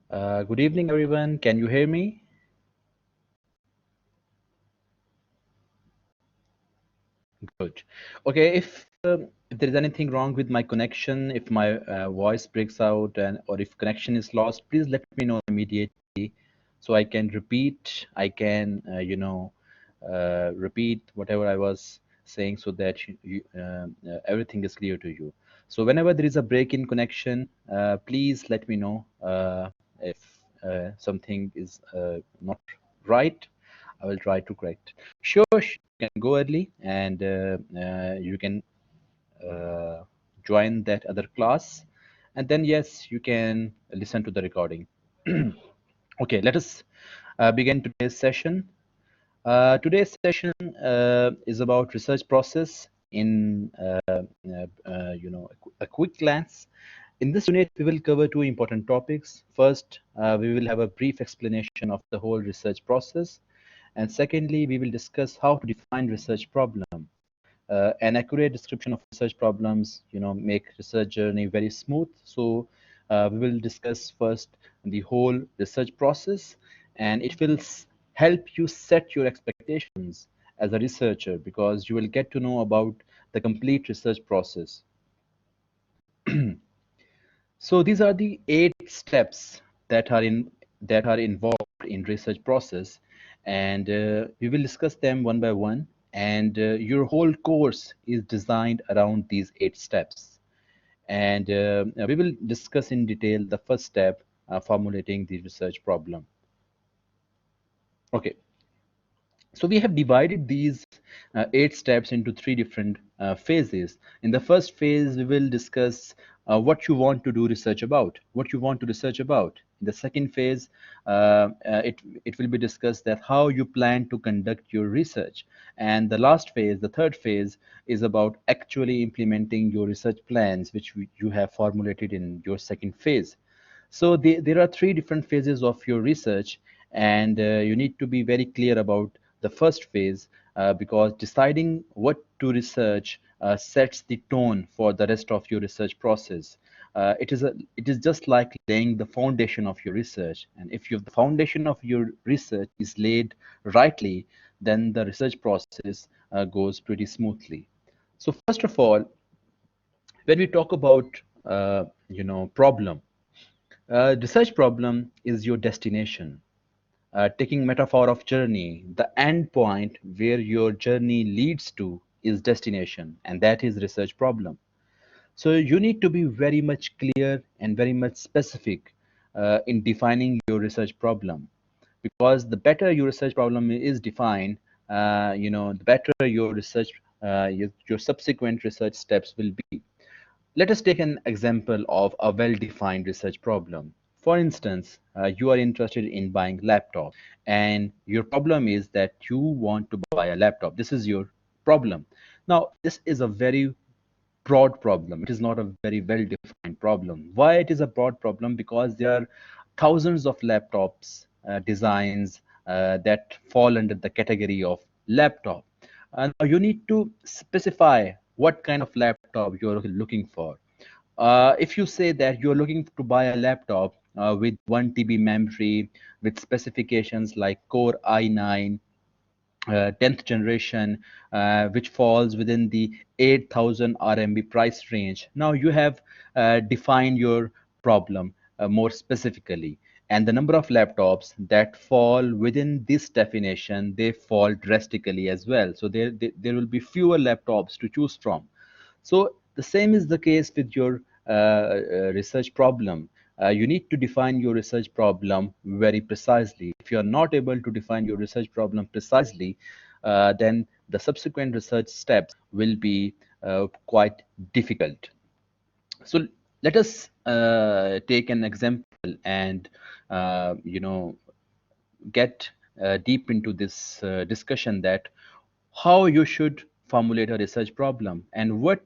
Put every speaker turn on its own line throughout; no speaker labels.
Good evening, everyone. Can you hear me? Good. Okay, if there is anything wrong with my connection, if my voice breaks out and or if connection is lost, please let me know immediately so I can repeat. I can repeat whatever I was saying so that everything is clear to you. So whenever there is a break in connection, please let me know if something is not right. I will try to correct. Sure, you can go early and you can uh, join that other class. And then, yes, you can listen to the recording. Okay, let us begin today's session. Today's session is about research process in a quick glance. In this unit, we will cover two important topics. First, we will have a brief explanation of the whole research process, and secondly, we will discuss how to define research problem. An accurate description of research problems, make research journey very smooth. So we will discuss first the whole research process, and it will help you set your expectations as a researcher because you will get to know about the complete research process. So these are the 8 steps that are involved in research process, and we will discuss them one by one. And your whole course is designed around these 8 steps. And we will discuss in detail the first step, formulating the research problem. Okay. So we have divided these 8 steps into 3 different phases. In the first phase, we will discuss what you want to do research about, what you want to research about. In the second phase, it will be discussed that how you plan to conduct your research. And the last phase, the third phase, is about actually implementing your research plans, which you have formulated in your second phase. So there are 3 different phases of your research, and you need to be very clear about the first phase because deciding what to research sets the tone for the rest of your research process. It is just like laying the foundation of your research, and if the foundation of your research is laid rightly, then the research process goes pretty smoothly. So first of all, when we talk about problem, research problem is your destination. Taking metaphor of journey, the end point where your journey leads to is destination, and that is research problem. So you need to be very much clear and very much specific in defining your research problem, because the better your research problem is defined, the better your research, your subsequent research steps will be. Let us take an example of a well-defined research problem. For instance, you are interested in buying laptop, and your problem is that you want to buy a laptop. This is your problem. Now, this is a very broad problem. It is not a very well-defined problem. Why it is a broad problem? Because there are thousands of laptops designs that fall under the category of laptop. Now you need to specify what kind of laptop you're looking for. If you say that you're looking to buy a laptop with 1 TB memory, with specifications like Core i9, 10th generation, which falls within the 8,000 RMB price range. Now you have defined your problem more specifically. And the number of laptops that fall within this definition, they fall drastically as well. So there will be fewer laptops to choose from. So the same is the case with your research problem. You need to define your research problem very precisely. If you are not able to define your research problem precisely, then the subsequent research steps will be quite difficult. So let us take an example and get deep into this discussion that how you should formulate a research problem and what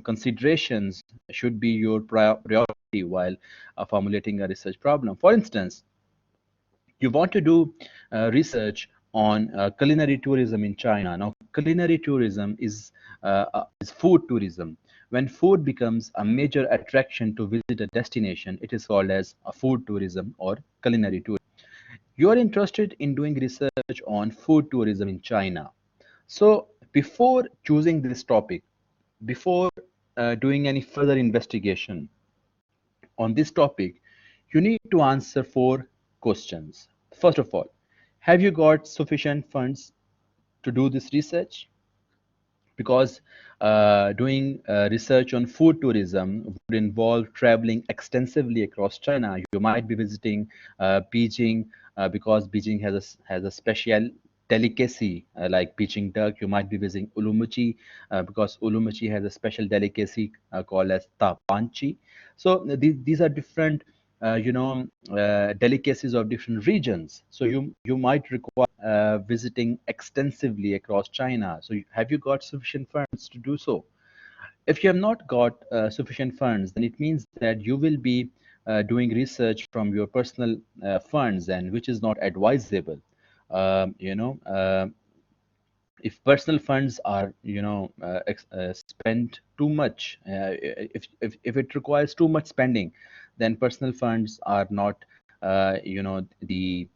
considerations should be your priority while formulating a research problem. For instance, you want to do research on culinary tourism in China. Now, culinary tourism is food tourism, When food becomes a major attraction to visit a destination, it is called as a food tourism or culinary tourism. You are interested in doing research on food tourism in China. So, before choosing this topic, before doing any further investigation on this topic, you need to answer four questions. First of all, have you got sufficient funds to do this research? Because doing research on food tourism would involve traveling extensively across China. You might be visiting Beijing because Beijing has a special delicacy like Beijing duck. You might be visiting Urumqi because Urumqi has a special delicacy called as tapanchi. So these are different delicacies of different regions. So you might require visiting extensively across China. So have you got sufficient funds to do so? If you have not got sufficient funds, then it means that you will be doing research from your personal funds, and which is not advisable. Um, you know, uh, if personal funds are spent too much, if it requires too much spending, then personal funds are not the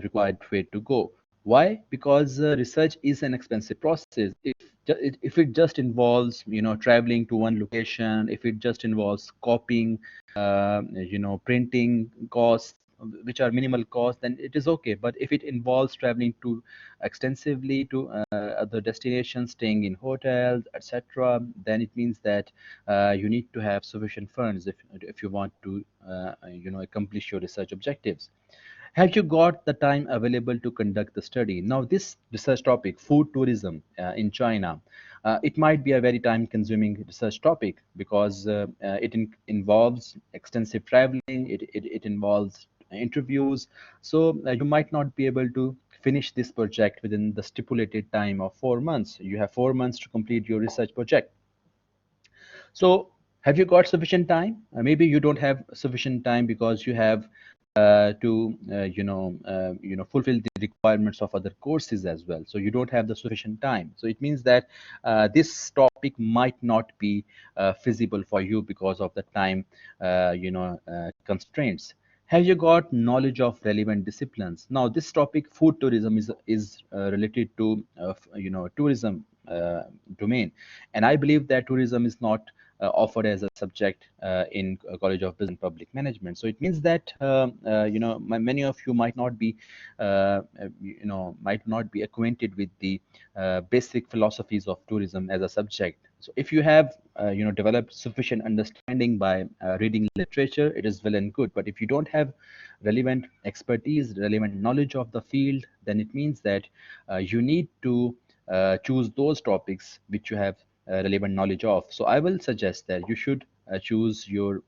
required way to go. Why? Because research is an expensive process. If it just involves traveling to one location, if it just involves copying, printing costs which are minimal cost, then it is okay. But if it involves traveling to extensively to other destinations, staying in hotels, etc., then it means that you need to have sufficient funds if you want to accomplish your research objectives. Have you got the time available to conduct the study? Now, this research topic, food tourism in China, it might be a very time consuming research topic because involves extensive traveling, it involves interviews. So, you might not be able to finish this project within the stipulated time of 4 months. You have 4 months to complete your research project. So, have you got sufficient time? Maybe you don't have sufficient time because you have to fulfill the requirements of other courses as well. So you don't have the sufficient time. So it means that this topic might not be feasible for you because of the time constraints. Have you got knowledge of relevant disciplines? Now, this topic, food tourism, is related to tourism domain, and I believe that tourism is not offered as a subject in College of Business and Public Management. So it means that many of you might not be acquainted with the basic philosophies of tourism as a subject. So if you have developed sufficient understanding by reading literature, it is well and good. But if you don't have relevant expertise, relevant knowledge of the field, then it means that you need to choose those topics which you have relevant knowledge of. So I will suggest that you should choose your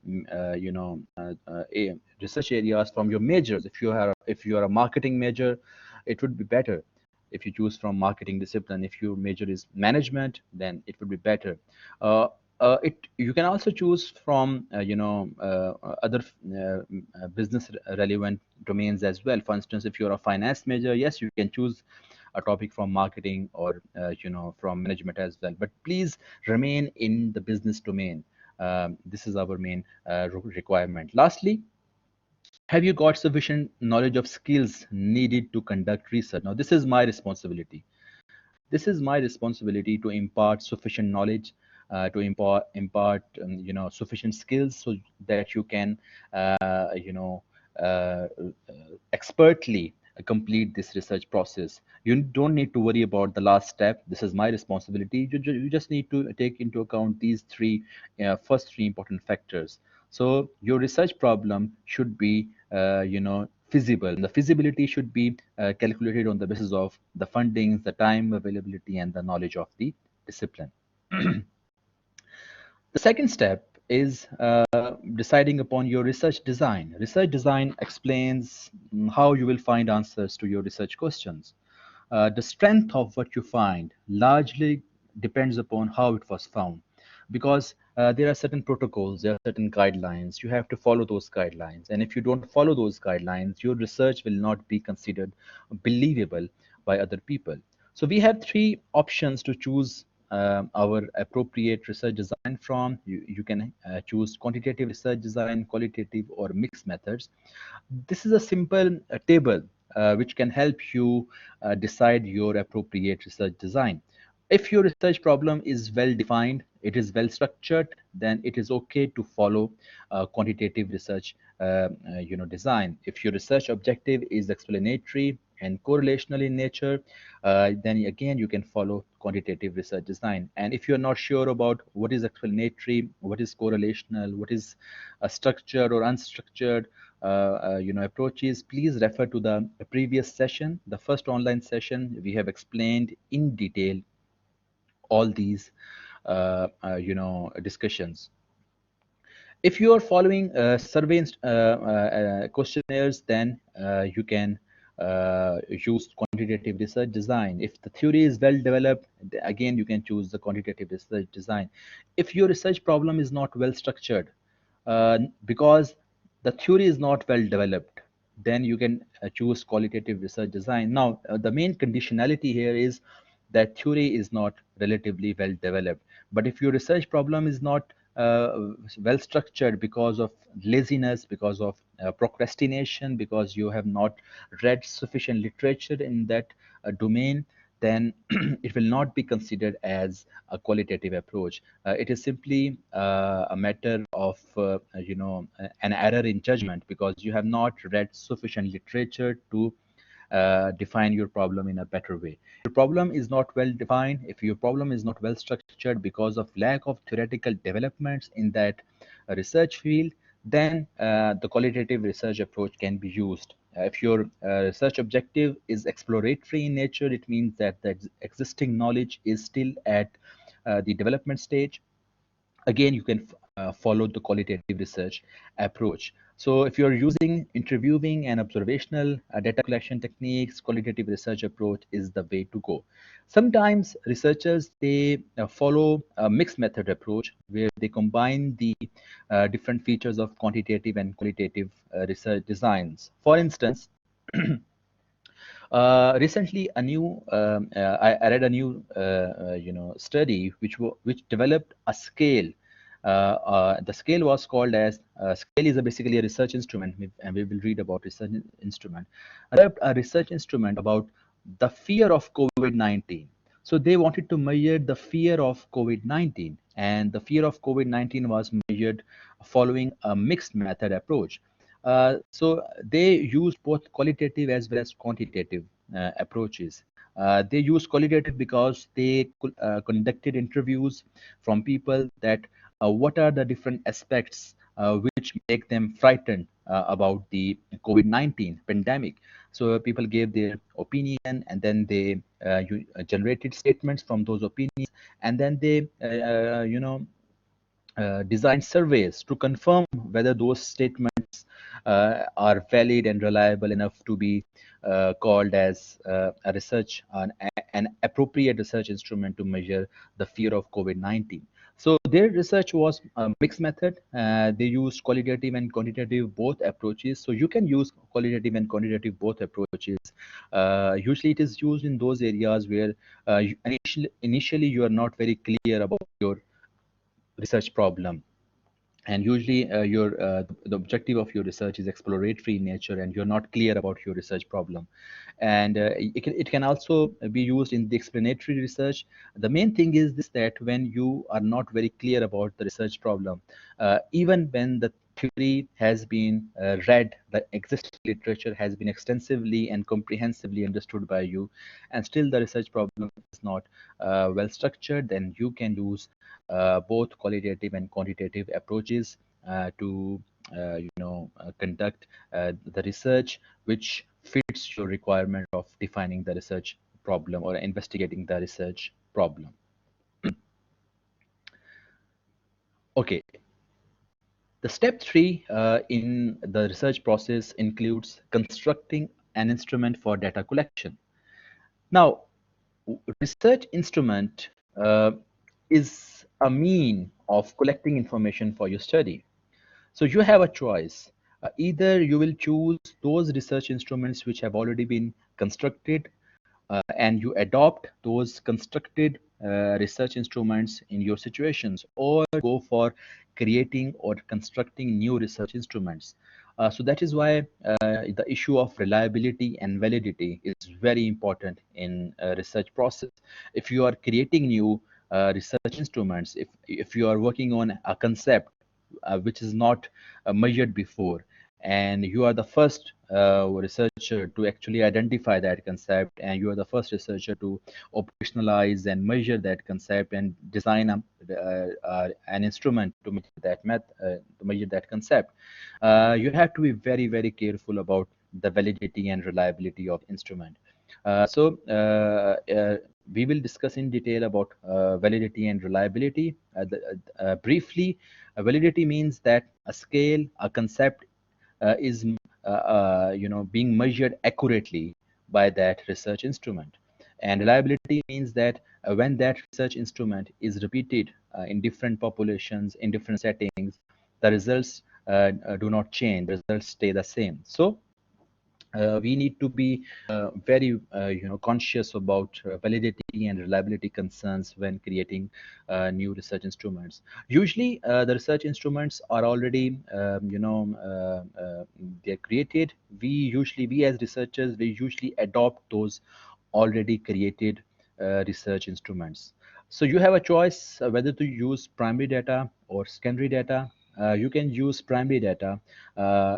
research areas from your majors. If you are a marketing major, it would be better if you choose from marketing discipline. If your major is management, then it would be better. uh, it you can also choose from other business relevant domains as well. For instance, if you're a finance major, yes, you can choose a topic from marketing or from management as well, but please remain in the business domain. This is our main requirement. Lastly, have you got sufficient knowledge of skills needed to conduct research? Now, this is my responsibility to impart sufficient knowledge, to impart sufficient skills so that you can you know expertly complete this research process. You don't need to worry about the last step. This is my responsibility. You just need to take into account these first three important factors. So your research problem should be feasible, and the feasibility should be calculated on the basis of the fundings, the time availability, and the knowledge of the discipline. The second step is deciding upon your research design. Research design explains how you will find answers to your research questions. The strength of what you find largely depends upon how it was found, because there are certain protocols, there are certain guidelines. You have to follow those guidelines, and if you don't follow those guidelines, your research will not be considered believable by other people. So we have three options to choose our appropriate research design from. You can choose quantitative research design, qualitative, or mixed methods. This is a simple table which can help you decide your appropriate research design. If your research problem is well defined, it is well structured, then it is okay to follow quantitative research design. If your research objective is explanatory and correlational in nature, then again you can follow quantitative research design. And if you're not sure about what is explanatory, what is correlational, what is structured or unstructured approaches, please refer to the previous session, the first online session. We have explained in detail all these discussions. If you are following survey questionnaires, then you can use quantitative research design. If the theory is well developed, again you can choose the quantitative research design. If your research problem is not well structured, because the theory is not well developed, then you can choose qualitative research design. Now, the main conditionality here is that theory is not relatively well developed. But if your research problem is not well structured because of laziness, because of procrastination, because you have not read sufficient literature in that domain, then it will not be considered as a qualitative approach. It is simply a matter of an error in judgment, because you have not read sufficient literature to define your problem in a better way. Your problem is not well defined, if your problem is not well structured because of lack of theoretical developments in that research field, then the qualitative research approach can be used. If your research objective is exploratory in nature, it means that the existing knowledge is still at the development stage. Again, you can follow the qualitative research approach. So if you're using interviewing and observational data collection techniques, qualitative research approach is the way to go. Sometimes researchers, they follow a mixed method approach where they combine the different features of quantitative and qualitative research designs. For instance, recently, I read a new study which developed a scale. The scale was called as scale is basically a research instrument, and we will read about research instrument. Developed a research instrument about the fear of COVID-19. So they wanted to measure the fear of COVID-19, and the fear of COVID-19 was measured following a mixed method approach. So they used both qualitative as well as quantitative approaches. They used qualitative because they conducted interviews from people that what are the different aspects which make them frightened about the COVID-19 pandemic. So people gave their opinion, and then they generated statements from those opinions, and then they design surveys to confirm whether those statements are valid and reliable enough to be called as a research, an appropriate research instrument to measure the fear of COVID-19. So their research was a mixed method. They used qualitative and quantitative both approaches. So you can use qualitative and quantitative both approaches. Usually it is used in those areas where initially you are not very clear about your research problem, and usually the objective of your research is exploratory in nature, and you're not clear about your research problem. And it can also be used in the explanatory research. The main thing is this, that when you are not very clear about the research problem, even when the theory has been read, the existing literature has been extensively and comprehensively understood by you, and still the research problem is not well structured, then you can use both qualitative and quantitative approaches to conduct the research which fits your requirement of defining the research problem or investigating the research problem. Okay, the step three in the research process includes constructing an instrument for data collection. Now, research instrument is a mean of collecting information for your study. So you have a choice. Either you will choose those research instruments which have already been constructed, and you adopt those constructed research instruments in your situations, or go for creating or constructing new research instruments. So that is why the issue of reliability and validity is very important in research process. If you are creating new research instruments, if you are working on a concept which is not measured before, and you are the first researcher to actually identify that concept, and you are the first researcher to operationalize and measure that concept and design an instrument to measure to measure that concept. You have to be very, very careful about the validity and reliability of instrument. We will discuss in detail about validity and reliability. Briefly, validity means that a scale, a concept is being measured accurately by that research instrument. And reliability means that when that research instrument is repeated in different populations, in different settings, the results do not change, the results stay the same. So we need to be very conscious about validity and reliability concerns when creating new research instruments. Usually the research instruments are already they're created. We as researchers, we usually adopt those already created research instruments. So you have a choice whether to use primary data or secondary data. You can use primary data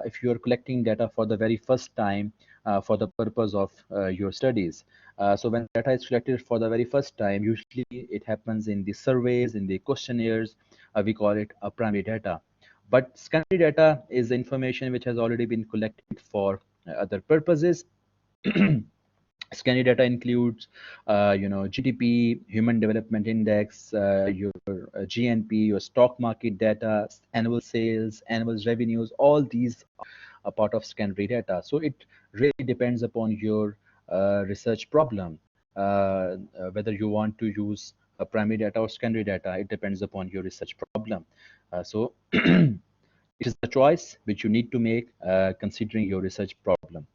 if you are collecting data for the very first time for the purpose of your studies. So when data is collected for the very first time, usually it happens in the surveys, in the questionnaires. We call it a primary data. But secondary data is information which has already been collected for other purposes. Secondary data includes, GDP, Human Development Index, your GNP, your stock market data, annual sales, annual revenues. All these are part of secondary data. So it really depends upon your research problem, whether you want to use primary data or secondary data. It depends upon your research problem. So it is a choice which you need to make considering your research problem.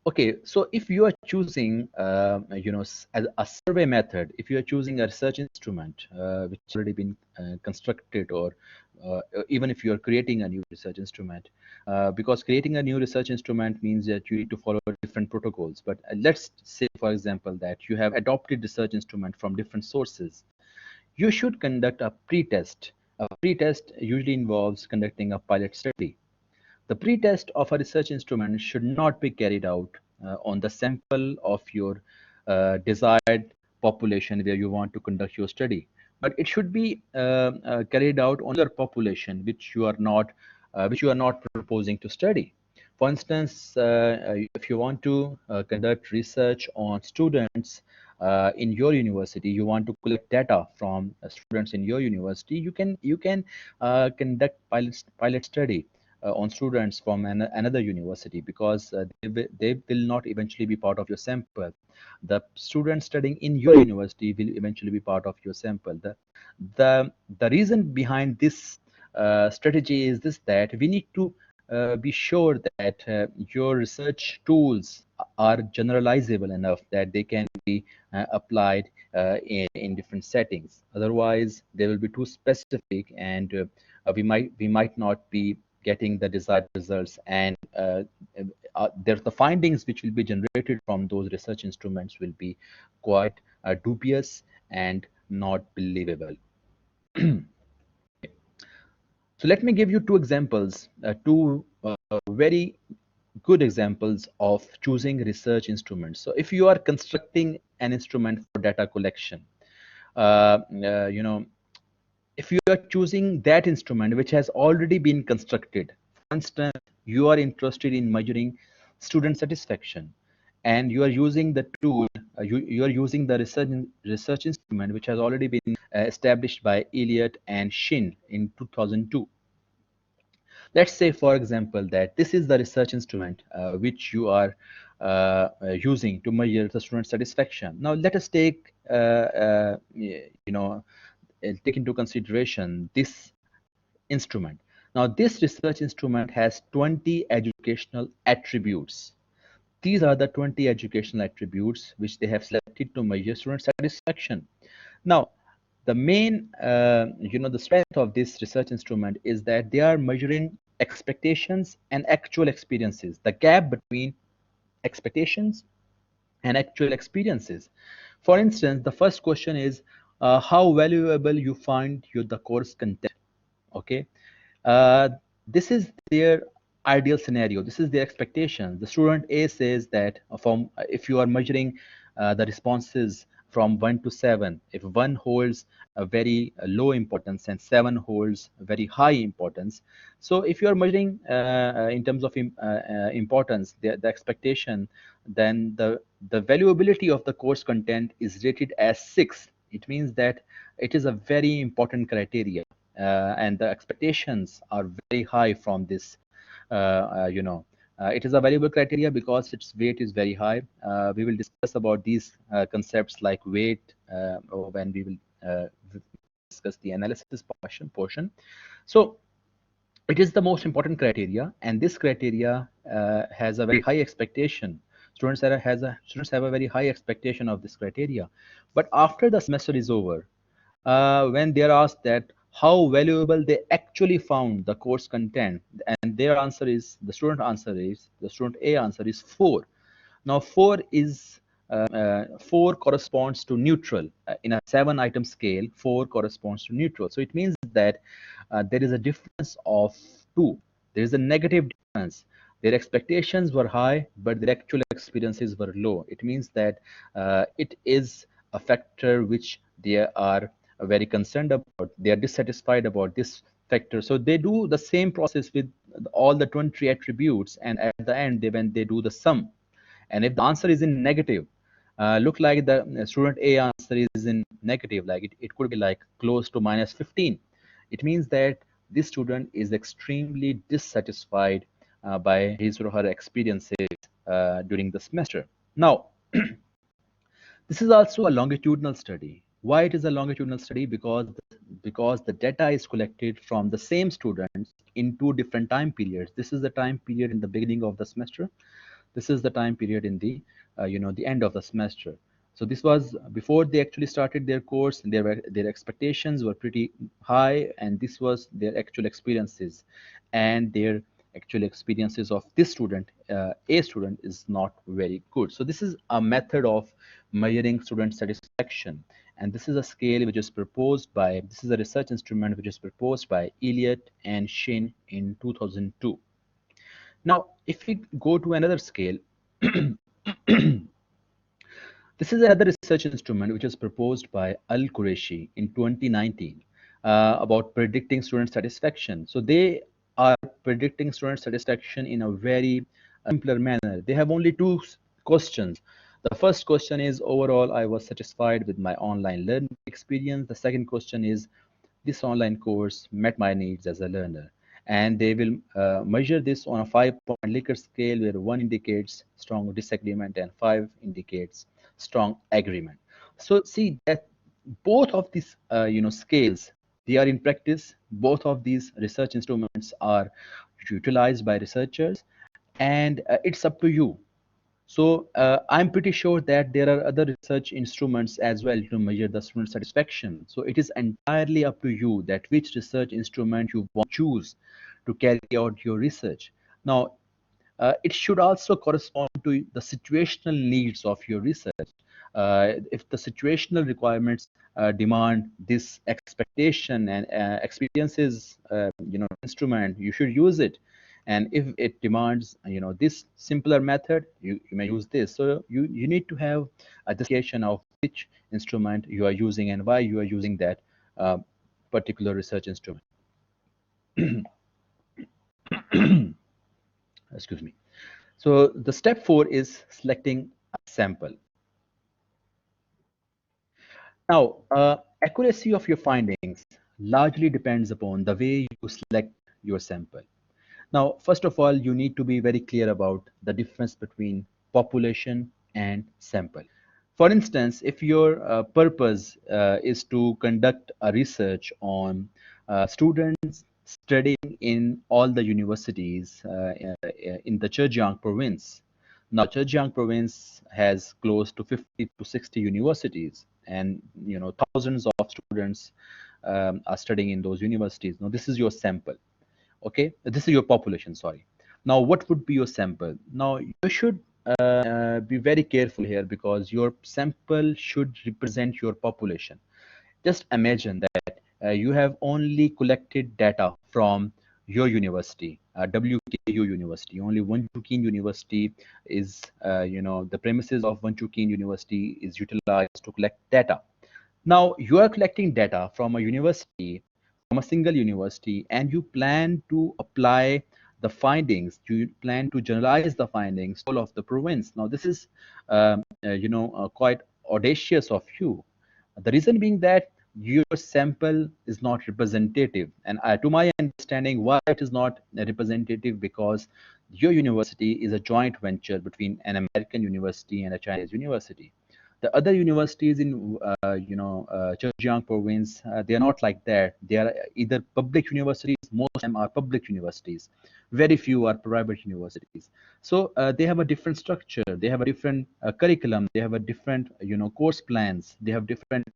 Okay, so if you are choosing, as a survey method, if you are choosing a research instrument which has already been constructed, or even if you are creating a new research instrument, because creating a new research instrument means that you need to follow different protocols. But let's say, for example, that you have adopted research instrument from different sources. You should conduct a pre-test. A pre-test usually involves conducting a pilot study. The pretest of a research instrument should not be carried out on the sample of your desired population where you want to conduct your study, but it should be carried out on your population which you are not proposing to study. For instance, if you want to conduct research on students in your university, you want to collect data from students in your university, you can conduct pilot study on students from another university, because they will not eventually be part of your sample. The students studying in your university will eventually be part of your sample. The reason behind this strategy is this: that we need to be sure that your research tools are generalizable enough that they can be applied in different settings. Otherwise, they will be too specific, and we might not be getting the desired results, and there's the findings which will be generated from those research instruments will be quite dubious and not believable. So let me give you two examples, two very good examples of choosing research instruments. So if you are constructing an instrument for data collection, uh, uh, you know, if you are choosing that instrument which has already been constructed, for instance, you are interested in measuring student satisfaction, and you are using the tool, you are using the research instrument which has already been established by Elliott and Shin in 2002. Let's say, for example, that this is the research instrument which you are using to measure the student satisfaction. Now, let us take into consideration this instrument. Now, this research instrument has 20 educational attributes. These are the 20 educational attributes which they have selected to measure student satisfaction. Now, the main, the strength of this research instrument is that they are measuring expectations and actual experiences, the gap between expectations and actual experiences. For instance, the first question is how valuable you find the course content. Okay, uh, this is their ideal scenario. This is their expectation. The student A says that from if you are measuring the responses from 1 to 7, if 1 holds a very low importance and 7 holds a very high importance. So if you are measuring in terms of importance, the expectation, then the valuability of the course content is rated as 6. It means that it is a very important criteria, and the expectations are very high from this. Uh, it is a valuable criteria because its weight is very high. We will discuss about these concepts like weight when we will discuss the analysis portion. So it is the most important criteria, and this criteria has a very high expectation. Students have a very high expectation of this criteria. But after the semester is over, when they are asked that how valuable they actually found the course content, and their answer is, the student A answer is 4. Now 4 corresponds to neutral. In a 7-item scale, 4 corresponds to neutral. So it means that there is a difference of 2. There is a negative difference. Their expectations were high, but their actual experiences were low. It means that it is a factor which they are very concerned about. They are dissatisfied about this factor. So they do the same process with all the 20 attributes, and at the end, when they do the sum, and if the answer is in negative, look like the student A answer is in negative, like it could be like close to minus 15. It means that this student is extremely dissatisfied by his or her experiences during the semester. Now, this is also a longitudinal study. Why it is a longitudinal study? Because the data is collected from the same students in 2 different time periods. This is the time period in the beginning of the semester. This is the time period in the end of the semester. So this was before they actually started their course. Their expectations were pretty high, and this was their actual experiences, and their actual experiences of this student, A student, is not very good. So this is a method of measuring student satisfaction, and this is a scale which is proposed by, this is a research instrument which is proposed by Elliott and Shin in 2002. Now, if we go to another scale, this is another research instrument which was proposed by Al Qureshi in 2019 about predicting student satisfaction. So they are predicting student satisfaction in a very simpler manner. They have only 2 questions. The first question is, overall, I was satisfied with my online learning experience. The second question is, this online course met my needs as a learner. And they will measure this on a 5-point Likert scale, where 1 indicates strong disagreement and 5 indicates strong agreement. So see that both of these scales, they are in practice. Both of these research instruments are utilized by researchers, and it's up to you. So I'm pretty sure that there are other research instruments as well to measure the student satisfaction. So it is entirely up to you that which research instrument you want to choose to carry out your research. Now, it should also correspond to the situational needs of your research. If the situational requirements demand this expectation and experiences, instrument, you should use it. And if it demands, this simpler method, you may use this. So you need to have a justification of which instrument you are using and why you are using that particular research instrument. Excuse me. So the step 4 is selecting a sample. Now, accuracy of your findings largely depends upon the way you select your sample. Now, first of all, you need to be very clear about the difference between population and sample. For instance, if your purpose is to conduct a research on students studying in all the universities in the Zhejiang province. Now, Zhejiang province has close to 50 to 60 universities. and thousands of students are studying in those universities. Now this is your sample. Okay, this is your population, sorry. Now what would be your sample? Now you should be very careful here, because your sample should represent your population. Just imagine that you have only collected data from your university, WKU University. Only one Chukin University is, the premises of one Chukin University is utilized to collect data. Now you are collecting data from a university, from a single university, and you plan to apply the findings. You plan to generalize the findings to all of the province. Now this is, quite audacious of you. The reason being that your sample is not representative, and to my understanding, why it is not representative, because your university is a joint venture between an American university and a Chinese university. The other universities in Zhejiang province, they are not like that. They are either public universities. Most of them are public universities. Very few are private universities. So they have a different structure. They have a different curriculum. They have a different course plans. They have different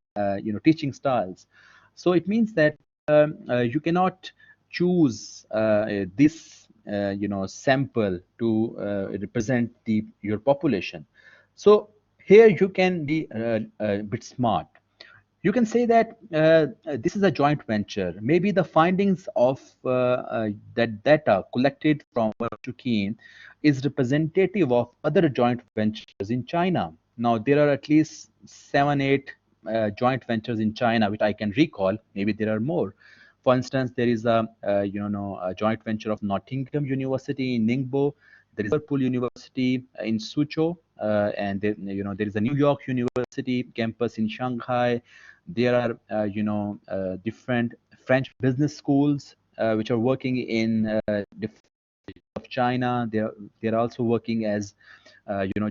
teaching styles. So it means that you cannot choose this sample to represent the your population. So here you can be a bit smart. You can say that this is a joint venture. Maybe the findings of that data collected from Chukin is representative of other joint ventures in China. Now, there are at least 7, 8 joint ventures in China, which I can recall. Maybe there are more. For instance, there is a joint venture of Nottingham University in Ningbo. There is Liverpool University in Suzhou, and there is a New York University campus in Shanghai. There are different French business schools which are working in different of China. They're also working as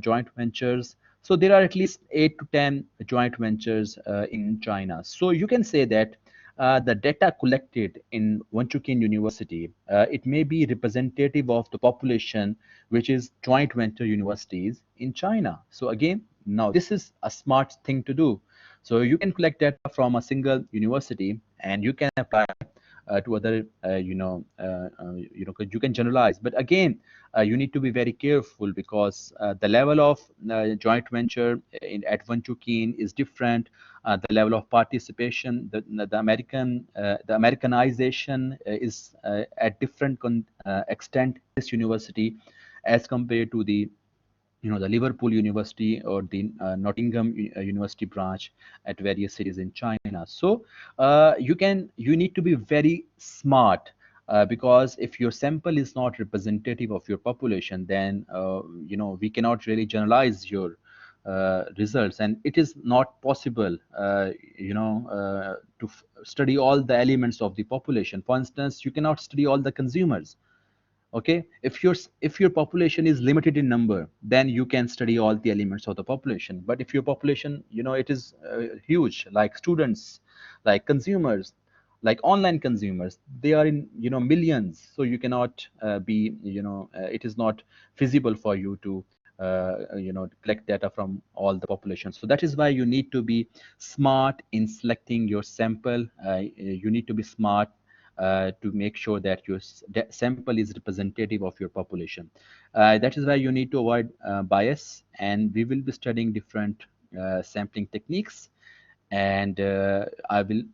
joint ventures. So there are at least 8 to 10 joint ventures in China. So you can say that the data collected in Wanchukin University, it may be representative of the population, which is joint venture universities in China. So again, now this is a smart thing to do. So you can collect data from a single university, and you can apply to other, you can generalize. But again, you need to be very careful, because the level of joint venture at Vanchukin is different. The level of participation, the Americanization is at different extent this university as compared to the Liverpool University or the Nottingham University branch at various cities in China. So you need to be very smart, because if your sample is not representative of your population, then we cannot really generalize your results, and it is not possible to study all the elements of the population. For instance, you cannot study all the consumers. Okay, if your population is limited in number, then you can study all the elements of the population. But if your population, it is huge, like students, like consumers, like online consumers, they are in millions. So you cannot it is not feasible for you to collect data from all the population. So that is why you need to be smart in selecting your sample. You need to be smart to make sure that your sample is representative of your population. That is why you need to avoid bias, and we will be studying different sampling techniques, and I will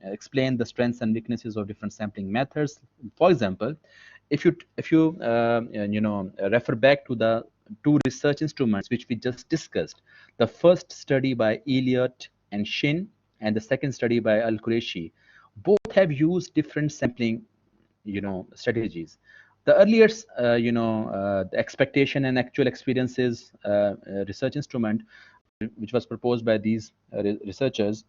explain the strengths and weaknesses of different sampling methods. For example, if you refer back to the two research instruments which we just discussed, the first study by Elliott and Shin, and the second study by Al Qureshi, both have used different sampling strategies. The earlier the expectation and actual experiences research instrument, which was proposed by these researchers,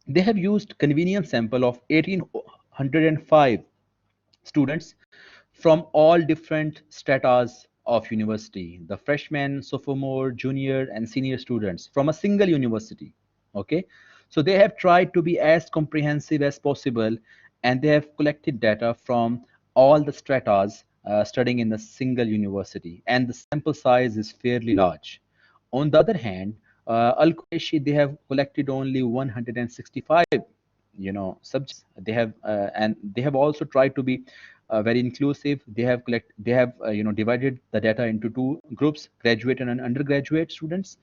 they have used convenience sample of 1805 students from all different stratas of university, the freshman, sophomore, junior, and senior students from a single university. Okay, so they have tried to be as comprehensive as possible, and they have collected data from all the stratas studying in a single university, and the sample size is fairly large. On the other hand, Al-Quraishi, they have collected only 165, subjects. They have and they have also tried to be very inclusive. They have divided the data into two groups: graduate and undergraduate students.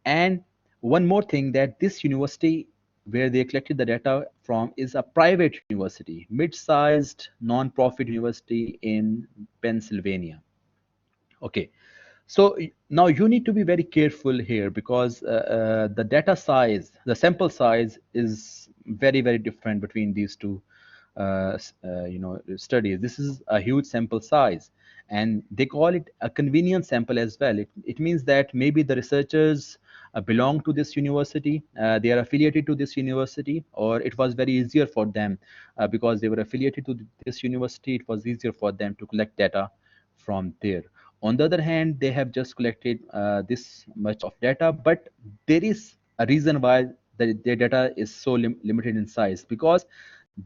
And one more thing, that this university where they collected the data from is a private university, mid-sized non-profit university in Pennsylvania. Okay, so now you need to be very careful here, because the data size, the sample size is very, very different between these two studies. This is a huge sample size, and they call it a convenience sample as well. It means that maybe the researchers belong to this university, they are affiliated to this university, or it was very easier for them because they were affiliated to this university. It was easier for them to collect data from there. On the other hand, they have just collected this much of data, but there is a reason why their data is so limited in size, because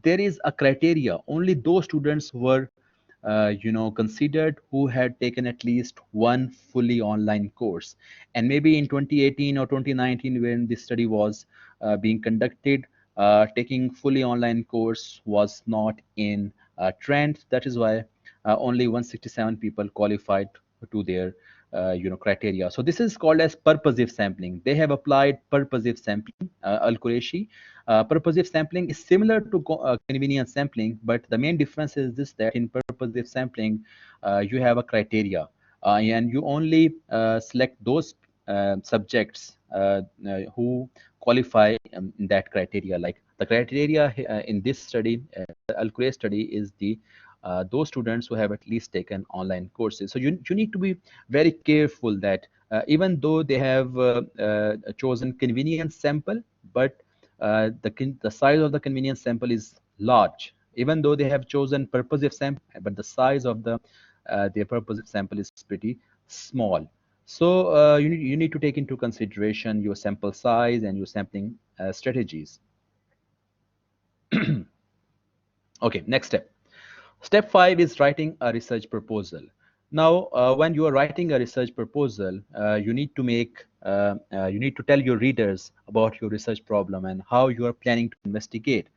there is a criteria. Only those students who were considered who had taken at least one fully online course. And maybe in 2018 or 2019, when this study was being conducted, taking fully online course was not in trend. That is why only 167 people qualified to their criteria. So this is called as purposive sampling. They have applied purposive sampling. Al Qureshi, purposive sampling is similar to convenience sampling, but the main difference is this: that in purposive sampling, you have a criteria, and you only select those subjects who qualify in that criteria. Like the criteria in this study, Al Qureshi study, is the those students who have at least taken online courses. So you need to be very careful that even though they have chosen convenience sample, but the size of the convenience sample is large. Even though they have chosen purposive sample, but the size of their purposive sample is pretty small. So you need to take into consideration your sample size and your sampling strategies. Okay, next step. Step 5 is writing a research proposal. Now, when you are writing a research proposal, you need to tell your readers about your research problem and how you are planning to investigate.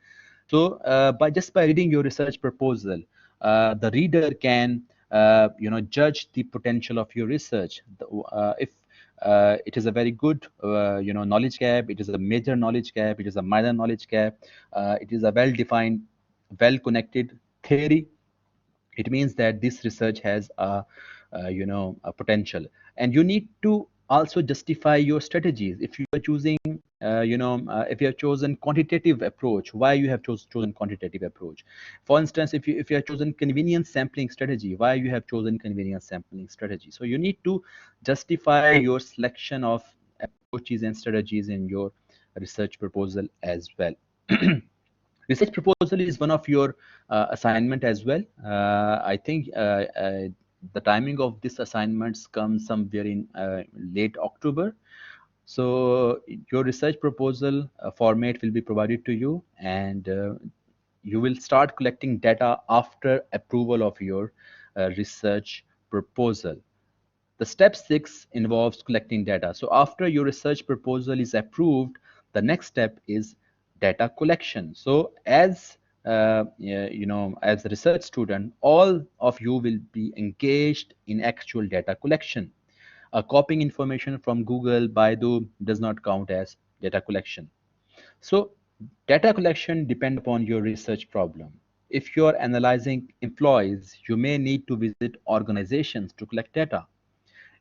So, by reading your research proposal, the reader can judge the potential of your research. If it is a very good knowledge gap, it is a major knowledge gap, it is a minor knowledge gap, it is a well-defined, well-connected theory, it means that this research has a potential. And you need to also justify your strategies. If you are choosing if you have chosen quantitative approach, why you have chosen quantitative approach. For instance, if you have chosen convenience sampling strategy, why you have chosen convenience sampling strategy. So you need to justify your selection of approaches and strategies in your research proposal as well. Research proposal is one of your assignment as well. I think the timing of this assignments comes somewhere in late October. So your research proposal format will be provided to you, and you will start collecting data after approval of your research proposal. The step 6 involves collecting data. So after your research proposal is approved, the next step is data collection. So as a research student, all of you will be engaged in actual data collection. Copying information from Google, Baidu does not count as data collection. So data collection depends upon your research problem. If you're analyzing employees, you may need to visit organizations to collect data.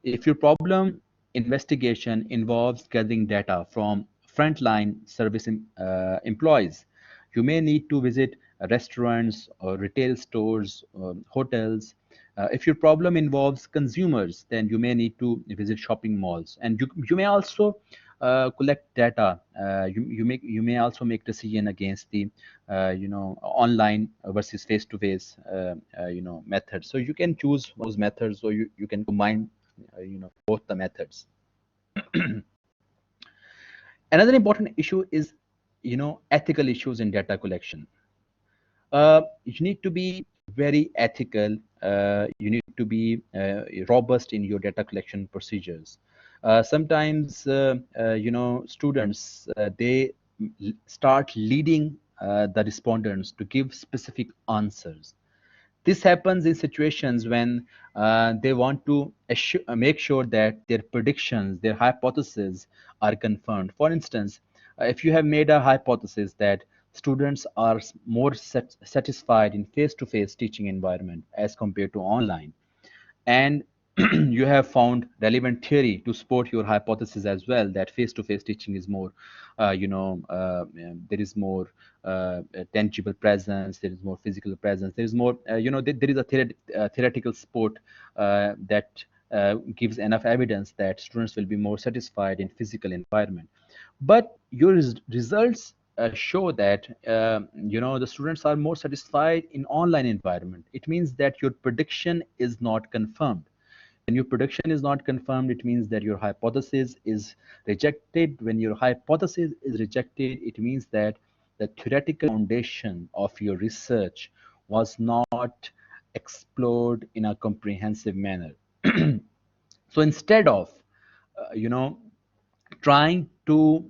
If your problem investigation involves gathering data from frontline service employees, you may need to visit restaurants or retail stores, hotels. If your problem involves consumers, then you may need to visit shopping malls, and you may also collect data. You may also make decision against the online versus face-to-face methods. So you can choose those methods, or you can combine both the methods. Another important issue is ethical issues in data collection. You need to be very ethical. You need to be robust in your data collection procedures. Sometimes students they start leading the respondents to give specific answers. This happens in situations when they want to make sure that their predictions, their hypotheses are confirmed. For instance, if you have made a hypothesis that students are more satisfied in face-to-face teaching environment as compared to online, and you have found relevant theory to support your hypothesis as well, that face-to-face teaching is more there is more tangible presence, there is more physical presence, there is more there is a theoretical support that gives enough evidence that students will be more satisfied in physical environment. But your results show that the students are more satisfied in online environment. It means that your prediction is not confirmed. When your prediction is not confirmed, it means that your hypothesis is rejected. When your hypothesis is rejected, it means that the theoretical foundation of your research was not explored in a comprehensive manner. So instead of you know trying to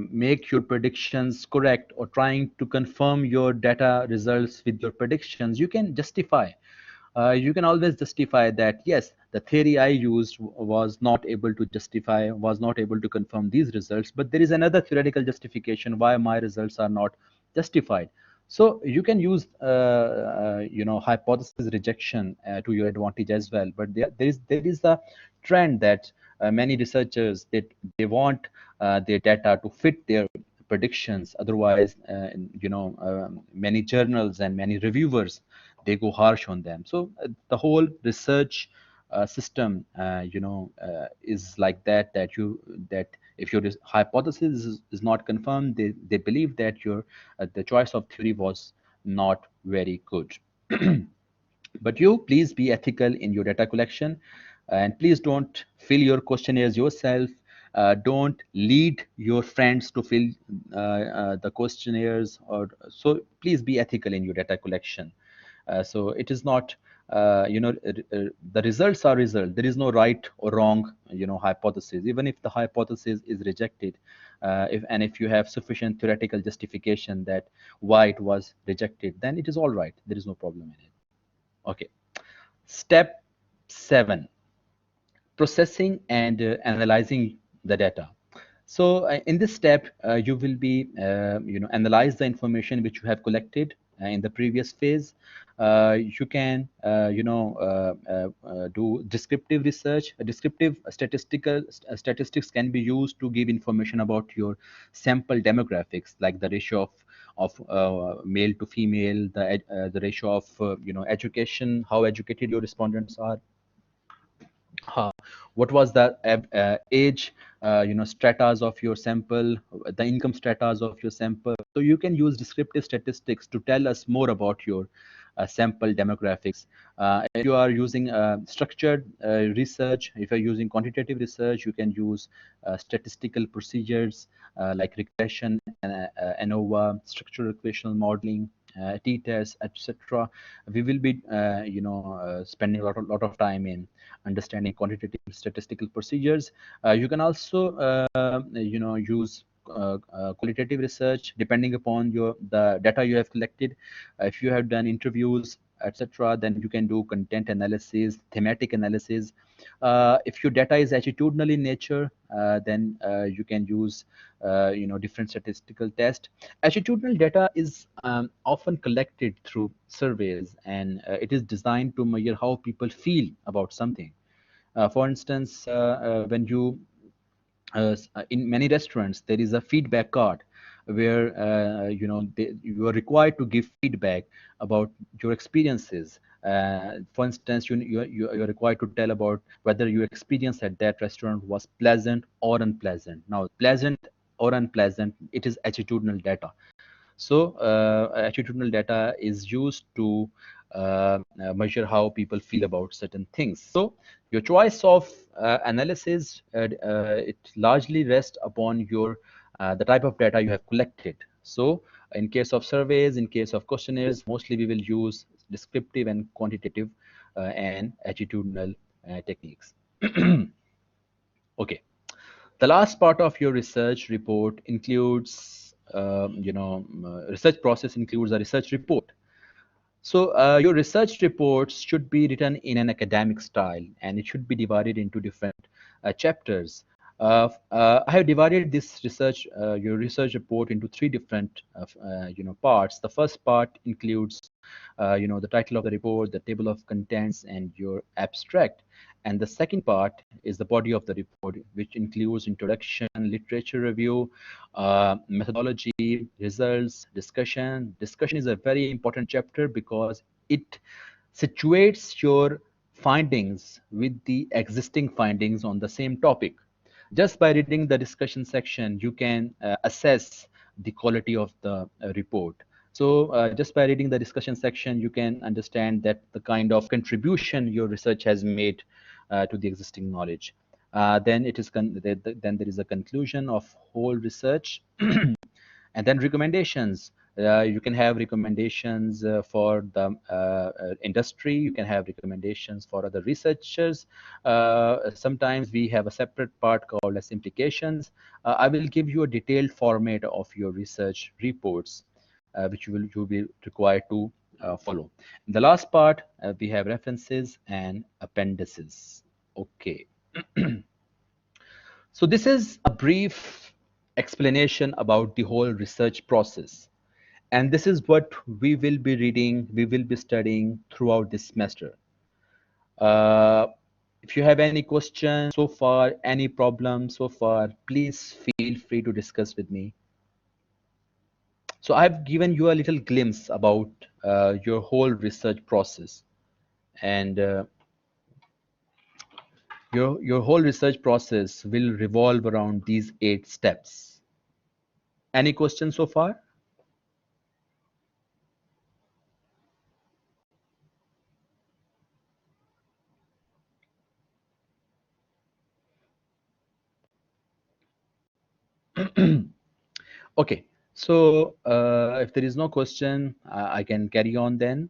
make your predictions correct, or trying to confirm your data results with your predictions, you can justify. You can always justify that yes, the theory I used was not able to justify, was not able to confirm these results, but there is another theoretical justification why my results are not justified. So you can use hypothesis rejection to your advantage as well. But there is a trend that many researchers, they want their data to fit their predictions. Otherwise, many journals and many reviewers, they go harsh on them. So the whole research system, is like that. That if your hypothesis is not confirmed, they believe that your the choice of theory was not very good. But you please be ethical in your data collection, and please don't fill your questionnaires yourself. Don't lead your friends to fill the questionnaires, or so. Please be ethical in your data collection. So it is not, the results are result. There is no right or wrong, hypothesis. Even if the hypothesis is rejected, if you have sufficient theoretical justification that why it was rejected, then it is all right. There is no problem in it. Okay. Step 7: processing and analyzing the data. So in this step, you will be, analyze the information which you have collected in the previous phase. You can, do descriptive research. Descriptive statistics can be used to give information about your sample demographics, like the ratio of male to female, the ratio of education, how educated your respondents are, what was the age, stratas of your sample, the income stratas of your sample. So you can use descriptive statistics to tell us more about your sample demographics. If you are using structured research, if you're using quantitative research, you can use statistical procedures like regression, ANOVA, structural equational modeling, t-tests, etc. We will be spending a lot of time in understanding quantitative statistical procedures. You can also use qualitative research depending upon the data you have collected. If you have done interviews, etc., then you can do content analysis, thematic analysis. If your data is attitudinal in nature, then you can use different statistical tests. Attitudinal data is often collected through surveys, and it is designed to measure how people feel about something. For instance, when you in many restaurants, there is a feedback card where you are required to give feedback about your experiences. For instance, you're required to tell about whether your experience at that restaurant was pleasant or unpleasant. Now, pleasant or unpleasant, it is attitudinal data. So attitudinal data is used to measure how people feel about certain things. So your choice of analysis, it largely rests upon your the type of data you have collected. So in case of surveys, in case of questionnaires, mostly we will use descriptive and quantitative and attitudinal techniques. Okay. The last part of your research report includes, research process includes a research report. So your research reports should be written in an academic style, and it should be divided into different chapters. I have divided this your research report into three different, parts. The first part includes, the title of the report, the table of contents, and your abstract. And the second part is the body of the report, which includes introduction, literature review, methodology, results, discussion. Discussion is a very important chapter because it situates your findings with the existing findings on the same topic. Just by reading the discussion section, you can assess the quality of the report. So just by reading the discussion section, you can understand that the kind of contribution your research has made to the existing knowledge. Then it is then there is a conclusion of whole research, and then recommendations. You can have recommendations for the industry. You can have recommendations for other researchers. Sometimes we have a separate part called as implications. I will give you a detailed format of your research reports, which you will be required to follow. In the last part, we have references and appendices. Okay. So this is a brief explanation about the whole research process. And this is what we will be reading, we will be studying throughout this semester. Uh, if you have any questions so far, any problems so far, please feel free to discuss with me. So I've given you a little glimpse about your whole research process, and your whole research process will revolve around these 8 steps. Any questions so far? Okay, so if there is no question, I can carry on then.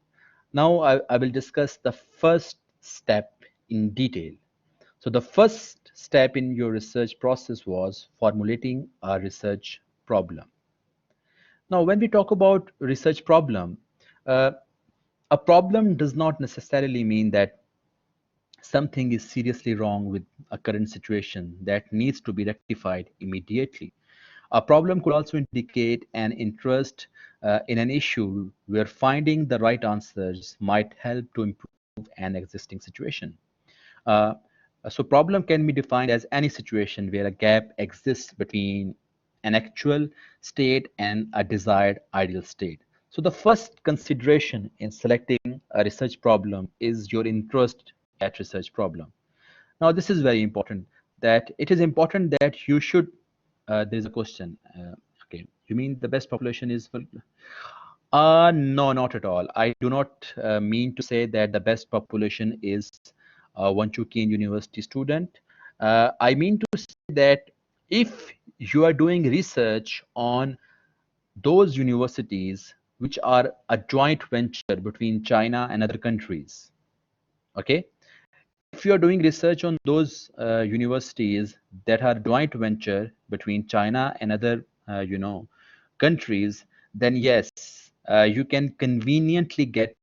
Now I will discuss the first step in detail. So the first step in your research process was formulating a research problem. Now, when we talk about research problem, uh, a problem does not necessarily mean that something is seriously wrong with a current situation that needs to be rectified immediately. A problem could also indicate an interest in an issue where finding the right answers might help to improve an existing situation. Uh, so problem can be defined as any situation where a gap exists between an actual state and a desired ideal state. So the first consideration in selecting a research problem is your interest in that research problem. Now this is very important, that it is important that you should, there is a question. Okay, you mean the best population is for, no, not at all. I do not mean to say that the best population is a Wanchukian University student. I mean to say that if you are doing research on those universities which are a joint venture between China and other countries, okay? If you are doing research on those universities that are joint venture between China and other, countries, then yes, you can conveniently get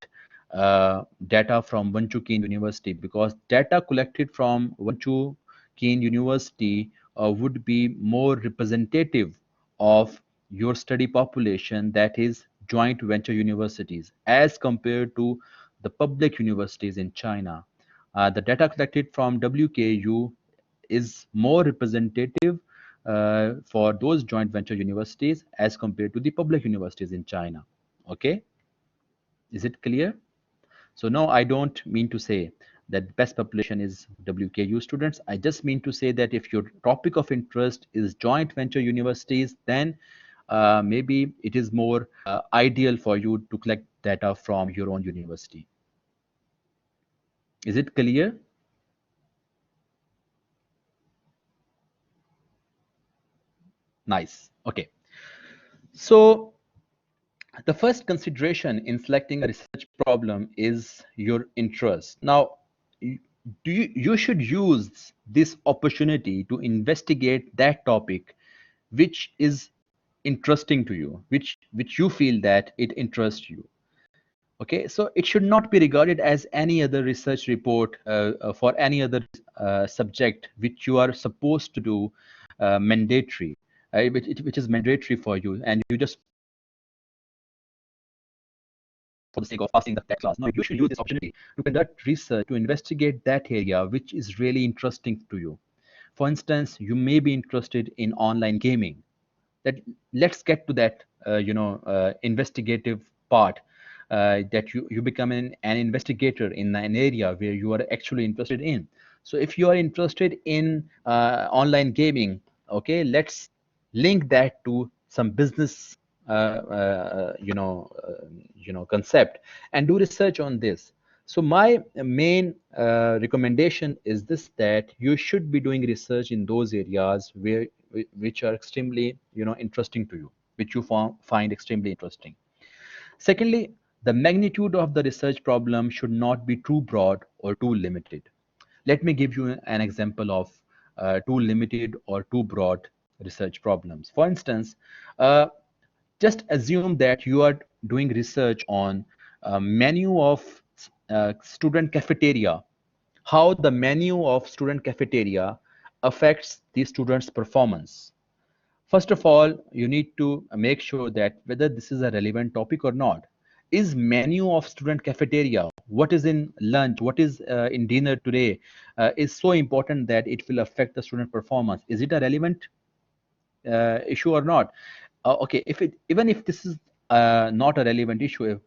data from Wanchu Keen University, because data collected from Wanchu Keen University would be more representative of your study population, that is joint venture universities, as compared to the public universities in China. The data collected from WKU is more representative for those joint venture universities as compared to the public universities in China. Okay, is it clear? So no, I don't mean to say that best population is WKU students. I just mean to say that if your topic of interest is joint venture universities, then maybe it is more ideal for you to collect data from your own university. Is it clear? Nice. Okay. So the first consideration in selecting a research problem is your interest. Now, you should use this opportunity to investigate that topic which is interesting to you, which you feel that it interests you. Okay, so it should not be regarded as any other research report for any other subject which you are supposed to do mandatory, which is mandatory for you, and you just for the sake of passing that class. No, you should use this opportunity to conduct research, to investigate that area which is really interesting to you. For instance, you may be interested in online gaming. That let's get to that investigative part, that you become an investigator in an area where you are actually interested in. So if you are interested in online gaming, okay, let's link that to some business concept and do research on this. So my main recommendation is this, that you should be doing research in those areas which are extremely interesting to you, which you find extremely interesting. Secondly, the magnitude of the research problem should not be too broad or too limited. Let me give you an example of too limited or too broad research problems. For instance, uh, just assume that you are doing research on a menu of student cafeteria, how the menu of student cafeteria affects the students' performance. First of all, you need to make sure that whether this is a relevant topic or not. Is menu of student cafeteria, what is in lunch, what is in dinner today, is so important that it will affect the student performance? Is it a relevant issue or not? Okay, if it, even if this is not a relevant issue, if,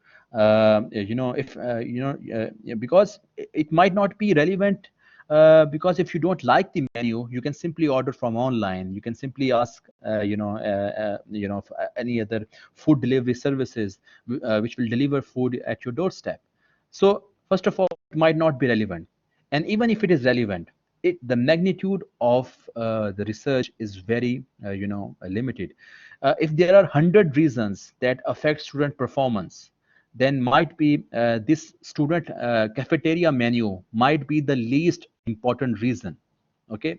if because it might not be relevant, because if you don't like the menu, you can simply order from online. You can simply ask, any other food delivery services which will deliver food at your doorstep. So first of all, it might not be relevant, and even if it is relevant, the magnitude of the research is very limited. If there are 100 reasons that affect student performance, then might be this student cafeteria menu might be the least important reason. Okay,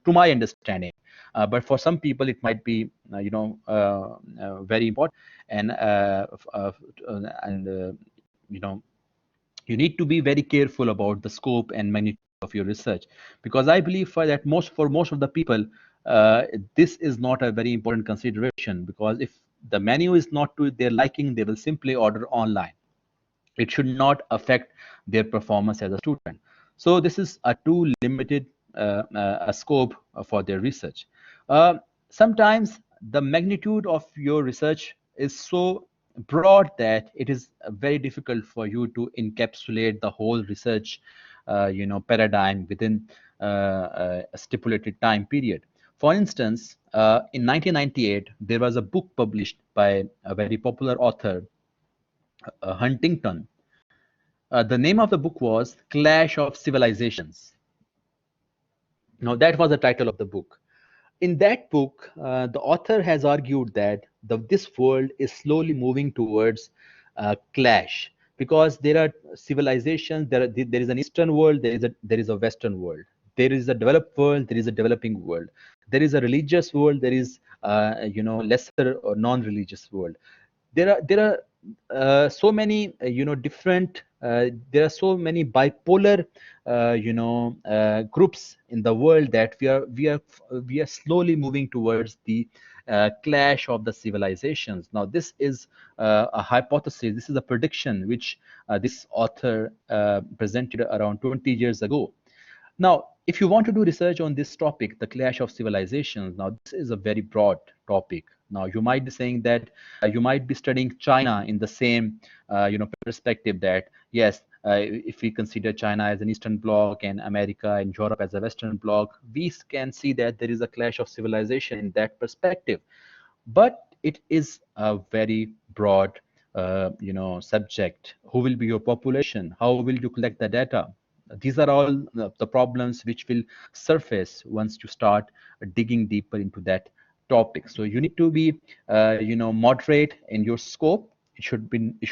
to my understanding, but for some people it might be very important, and you know you need to be very careful about the scope and magnitude of your research, because I believe for most of the people, this is not a very important consideration, because if the menu is not to their liking, they will simply order online. It should not affect their performance as a student. So this is a too limited a scope for their research. Uh, Sometimes the magnitude of your research is so broad that it is very difficult for you to encapsulate the whole research paradigm within a stipulated time period. For instance, in 1998, there was a book published by a very popular author, Huntington. The name of the book was Clash of Civilizations. Now, that was the title of the book. In that book, the author has argued that this world is slowly moving towards clash, because there are civilizations. There is an Eastern world. There is a Western world. There is a developed world. There is a developing world. There is a religious world. There is lesser or non-religious world. There are so many different, there are so many bipolar groups in the world, that we are slowly moving towards the clash of the civilizations. Now this is a hypothesis, this is a prediction which this author presented around 20 years ago. Now, if you want to do research on this topic, the clash of civilizations, now this is a very broad topic. Now, you might be saying that you might be studying China in the same, perspective, that yes, if we consider China as an Eastern Bloc and America and Europe as a Western Bloc, we can see that there is a clash of civilization in that perspective. But it is a very broad subject. Who will be your population? How will you collect the data? These are all the problems which will surface once you start digging deeper into that topic. So you need to be moderate in your scope. It should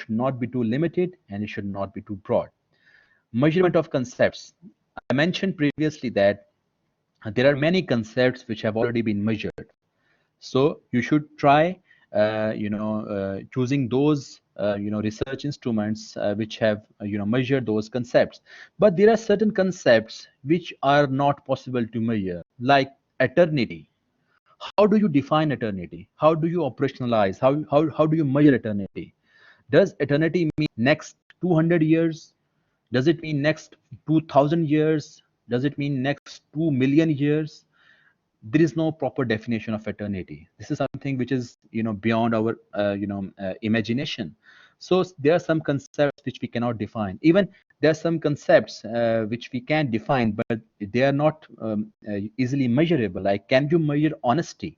not be too limited, and it should not be too broad. Measurement of concepts. I mentioned previously that There are many concepts which have already been measured. So you should try, choosing those, research instruments which have, measured those concepts. But there are certain concepts which are not possible to measure, like eternity. How do you define eternity? How do you operationalize? How do you measure eternity? Does eternity mean next 200 years? Does it mean next 2000 years? Does it mean next 2 million years? There is no proper definition of eternity. This is something which is, beyond our imagination. So there are some concepts which we cannot define. Even there are some concepts which we can define, but they are not easily measurable. Like, can you measure honesty?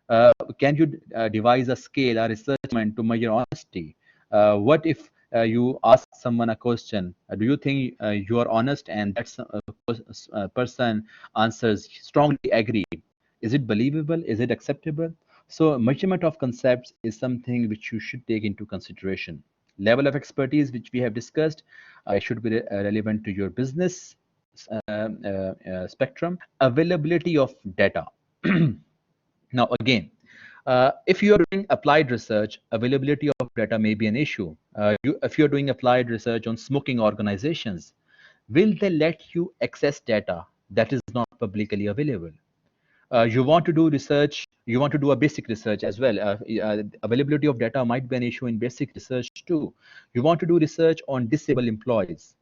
Can you devise a scale, a researchment to measure honesty? What if you ask someone a question? Do you think you are honest? And that person answers strongly agree. Is it believable? Is it acceptable? So measurement of concepts is something which you should take into consideration. Level of expertise, which we have discussed, should be relevant to your business spectrum. Availability of data. Now, again, if you are doing applied research, availability of data may be an issue. If you're doing applied research on smoking organizations, will they let you access data that is not publicly available? You want to do research, you want to do a basic research as well. Availability of data might be an issue in basic research too. You want to do research on disabled employees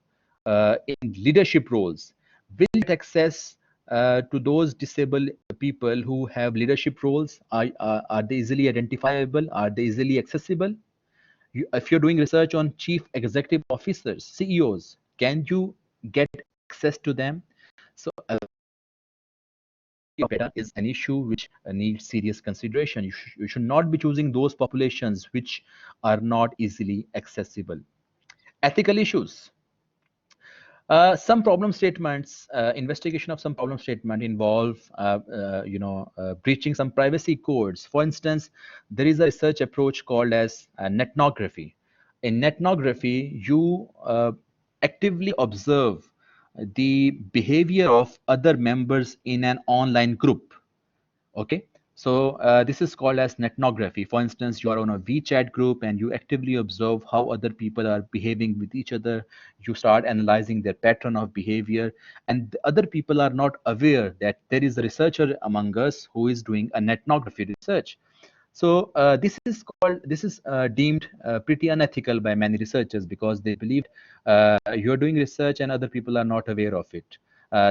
in leadership roles. Will it access to those disabled people who have leadership roles? Are they easily identifiable? Are they easily accessible? If you're doing research on chief executive officers, CEOs, can you get access to them? So data is an issue which needs serious consideration. You should not be choosing those populations which are not easily accessible. Ethical issues. Some problem statements, investigation of some problem statement involve, breaching some privacy codes. For instance, there is a research approach called as netnography. In netnography, you actively observe the behavior of other members in an online group. Okay, so this is called as netnography. For instance, you are on a WeChat group and you actively observe how other people are behaving with each other. You start analyzing their pattern of behavior, and the other people are not aware that there is a researcher among us who is doing a netnography research. So this is deemed pretty unethical by many researchers, because they believe you're doing research and other people are not aware of it.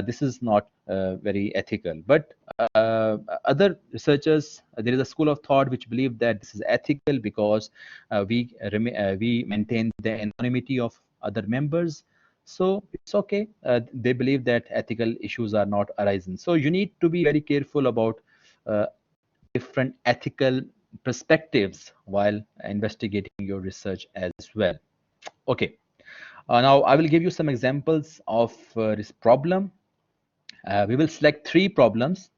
This is not very ethical. But other researchers, there is a school of thought which believe that this is ethical because we maintain the anonymity of other members. So it's okay. They believe that ethical issues are not arising. So you need to be very careful about uh, different ethical perspectives while investigating your research as well. Okay, now I will give you some examples of this problem. We will select three problems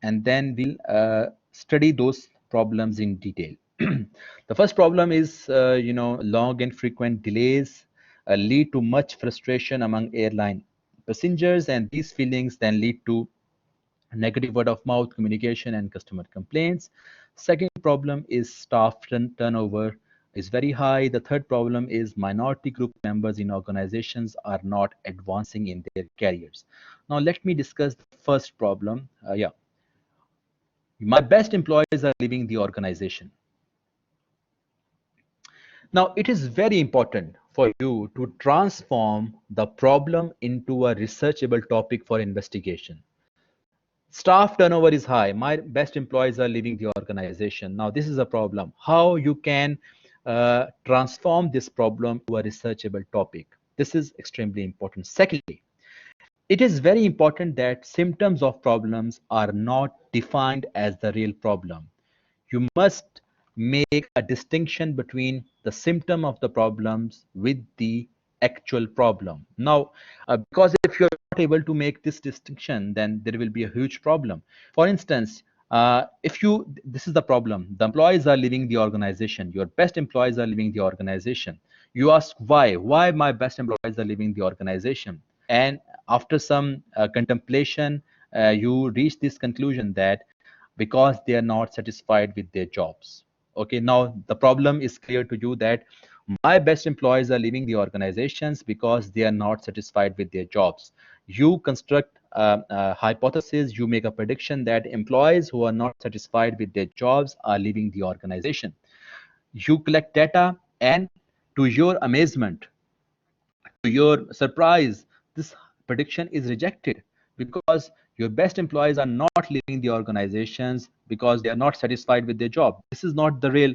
and then we'll study those problems in detail. The first problem is, long and frequent delays lead to much frustration among airline passengers, and these feelings then lead to negative word of mouth communication and customer complaints. Second problem is staff turnover is very high. The third problem is minority group members in organizations are not advancing in their careers. Now let me discuss the first problem. My best employees are leaving the organization. Now it is very important for you to transform the problem into a researchable topic for investigation. Staff turnover is high. My best employees are leaving the organization. Now, this is a problem. How you can transform this problem to a researchable topic? This is extremely important. Secondly, it is very important that symptoms of problems are not defined as the real problem. You must make a distinction between the symptom of the problems with the actual problem. Now, because if you're not able to make this distinction, then there will be a huge problem. For instance, if you, this is the problem, the employees are leaving the organization, your best employees are leaving the organization. You ask why my best employees are leaving the organization? And after some contemplation, you reach this conclusion that because they are not satisfied with their jobs. Okay, now the problem is clear to you that my best employees are leaving the organizations because they are not satisfied with their jobs. You construct a hypothesis, you make a prediction that employees who are not satisfied with their jobs are leaving the organization. You collect data, and to your amazement, to your surprise, this prediction is rejected because your best employees are not leaving the organizations because they are not satisfied with their job. This is not the real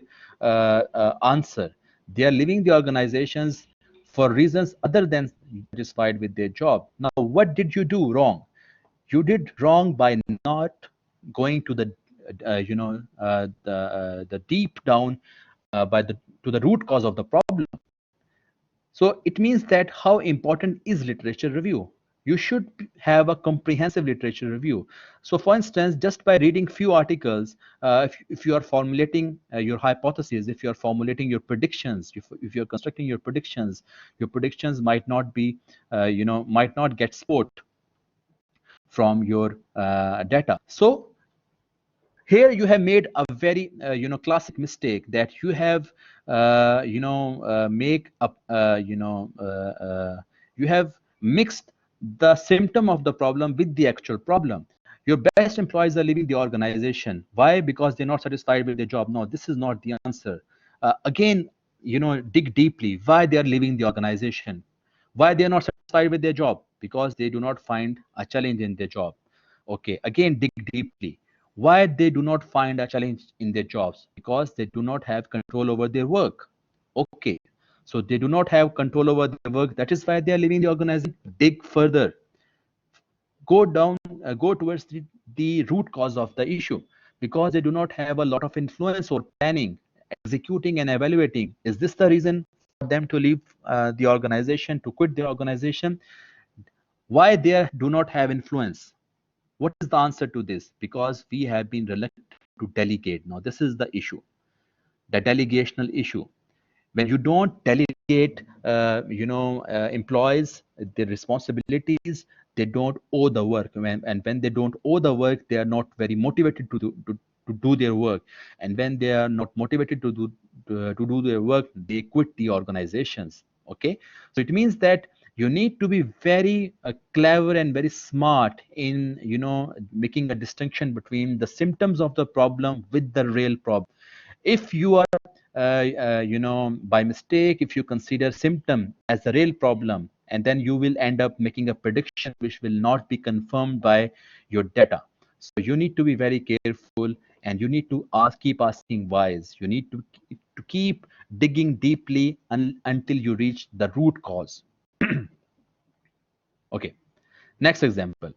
answer. They are leaving the organizations for reasons other than satisfied with their job. Now, what did you do wrong? You did wrong by not going to the the deep down by the to the root cause of the problem. So it means that how important is literature review? You should have a comprehensive literature review. So for instance, just by reading few articles, if you are formulating your hypothesis, if you are formulating your predictions, if you're constructing your predictions might not be, might not get support from your data. So here you have made a very classic mistake that you have make up you have mixed the symptom of the problem with the actual problem. Your best employees are leaving the organization. Why? Because they're not satisfied with their job. No, this is not the answer. Again, dig deeply why they are leaving the organization. Why they are not satisfied with their job? Because they do not find a challenge in their job. Okay, again, dig deeply. Why they do not find a challenge in their jobs? Because they do not have control over their work. Okay, so they do not have control over their work. That is why they are leaving the organization. Dig further. Go down, go towards the root cause of the issue. Because they do not have a lot of influence or planning, executing and evaluating. Is this the reason for them to leave the organization, to quit the organization? Why they do not have influence? What is the answer to this? Because we have been reluctant to delegate. Now, this is the issue, the delegational issue. When you don't delegate, employees their responsibilities, they don't owe the work. And when they don't owe the work, they are not very motivated to do their work. And when they are not motivated to do their work, they quit the organizations. Okay, so it means that you need to be very clever and very smart in making a distinction between the symptoms of the problem with the real problem. If you are by mistake, if you consider symptom as the real problem, and then you will end up making a prediction which will not be confirmed by your data. So you need to be very careful, and you need to keep asking whys. You need to keep digging deeply until you reach the root cause. Okay, next example.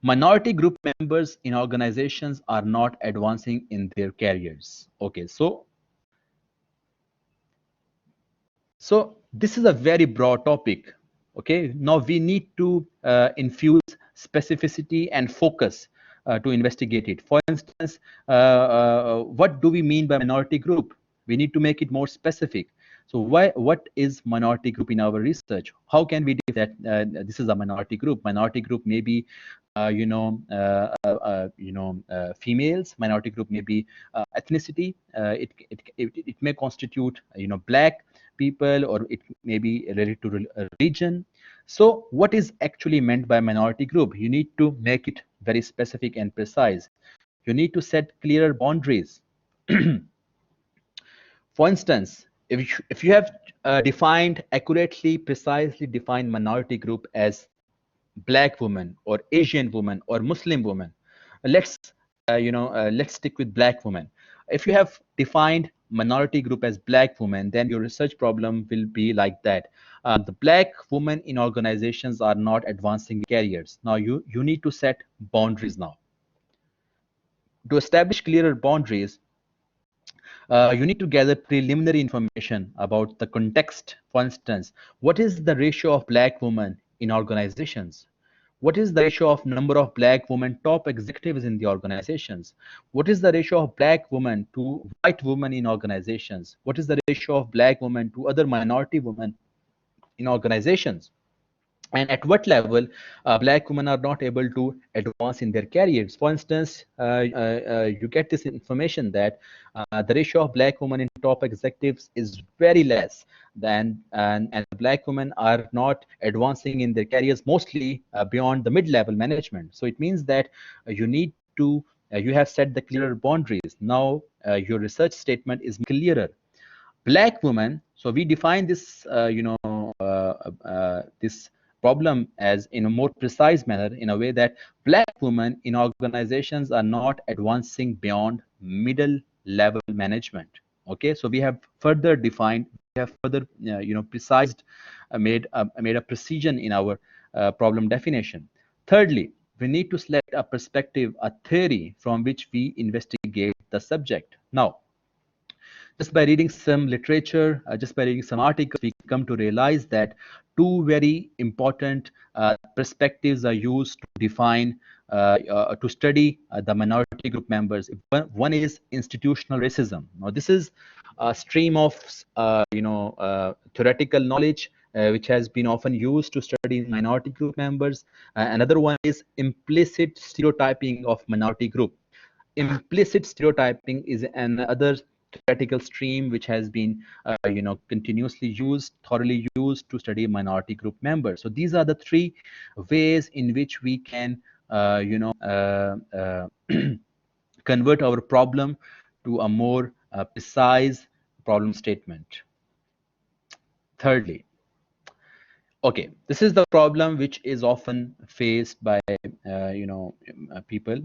Minority group members in organizations are not advancing in their careers. Okay, so this is a very broad topic. Okay, now we need to infuse specificity and focus to investigate it. For instance, what do we mean by minority group? We need to make it more specific. So what is minority group in our research? How can we define that this is a minority group? Minority group may be females. Minority group may be ethnicity. It may constitute black people, or it may be related to a region. So what is actually meant by minority group? You need to make it very specific and precise. You need to set clearer boundaries. For instance, if you have defined accurately, precisely defined minority group as black woman or Asian woman or Muslim woman, let's let's stick with black woman. If you have defined minority group as black woman, then your research problem will be like that. The black women in organizations are not advancing careers. Now you need to set boundaries. Now, to establish clearer boundaries, you need to gather preliminary information about the context. For instance, what is the ratio of black women in organizations? What is the ratio of number of black women top executives in the organizations? What is the ratio of black women to white women in organizations? What is the ratio of black women to other minority women in organizations? and at what level black women are not able to advance in their careers. For instance, you get this information that the ratio of black women in top executives is very less than, and black women are not advancing in their careers mostly beyond the mid-level management. So it means that you need to you have set the clearer boundaries. Now your research statement is clearer. Black women, so we define this this problem as in a more precise manner, in a way that black women in organizations are not advancing beyond middle level management. Okay, so we have further defined, we have further precised, made a precision in our problem definition. Thirdly, we need to select a perspective, a theory from which we investigate the subject. Now, just by reading some literature, just by reading some articles, we come to realize that two very important perspectives are used to define, to study the minority group members. One is institutional racism. Now, this is a stream of, theoretical knowledge which has been often used to study minority group members. Another one is implicit stereotyping of minority group. Implicit stereotyping is another theoretical stream which has been continuously used, thoroughly used to study minority group members. So these are the three ways in which we can convert our problem to a more precise problem statement. Thirdly, okay, this is the problem which is often faced by people.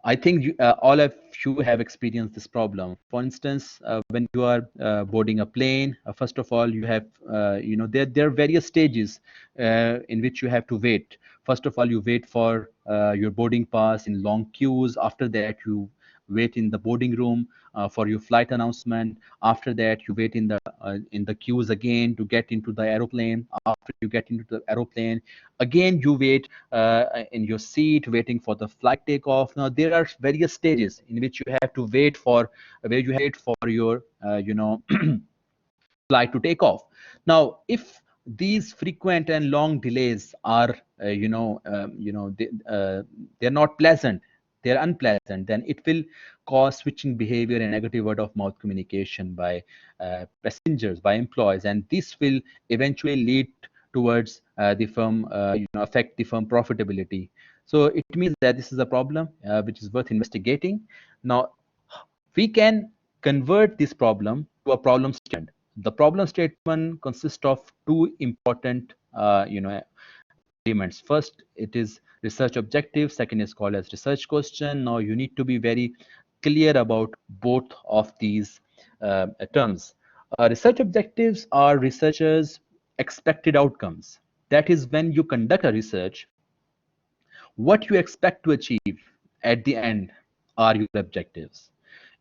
I think all of you have experienced this problem. For instance, when you are boarding a plane, first of all, you have, there are various stages in which you have to wait. First of all, you wait for your boarding pass in long queues. After that, you wait in the boarding room for your flight announcement. After that, you wait in the queues again to get into the aeroplane. After you get into the aeroplane, again you wait in your seat, waiting for the flight takeoff. Now there are various stages in which you have to wait for, where you wait for your flight to take off. Now, if these frequent and long delays are, they're not pleasant, they're unpleasant, then it will cause switching behavior and negative word of mouth communication by passengers, by employees, and this will eventually lead towards the firm, affect the firm profitability. So it means that this is a problem which is worth investigating. Now, we can convert this problem to a problem statement. The problem statement consists of two important, elements. First, it is research objective. Second is called as research question. Now, you need to be very clear about both of these terms. Research objectives are researchers' expected outcomes. That is, when you conduct a research, what you expect to achieve at the end are your objectives.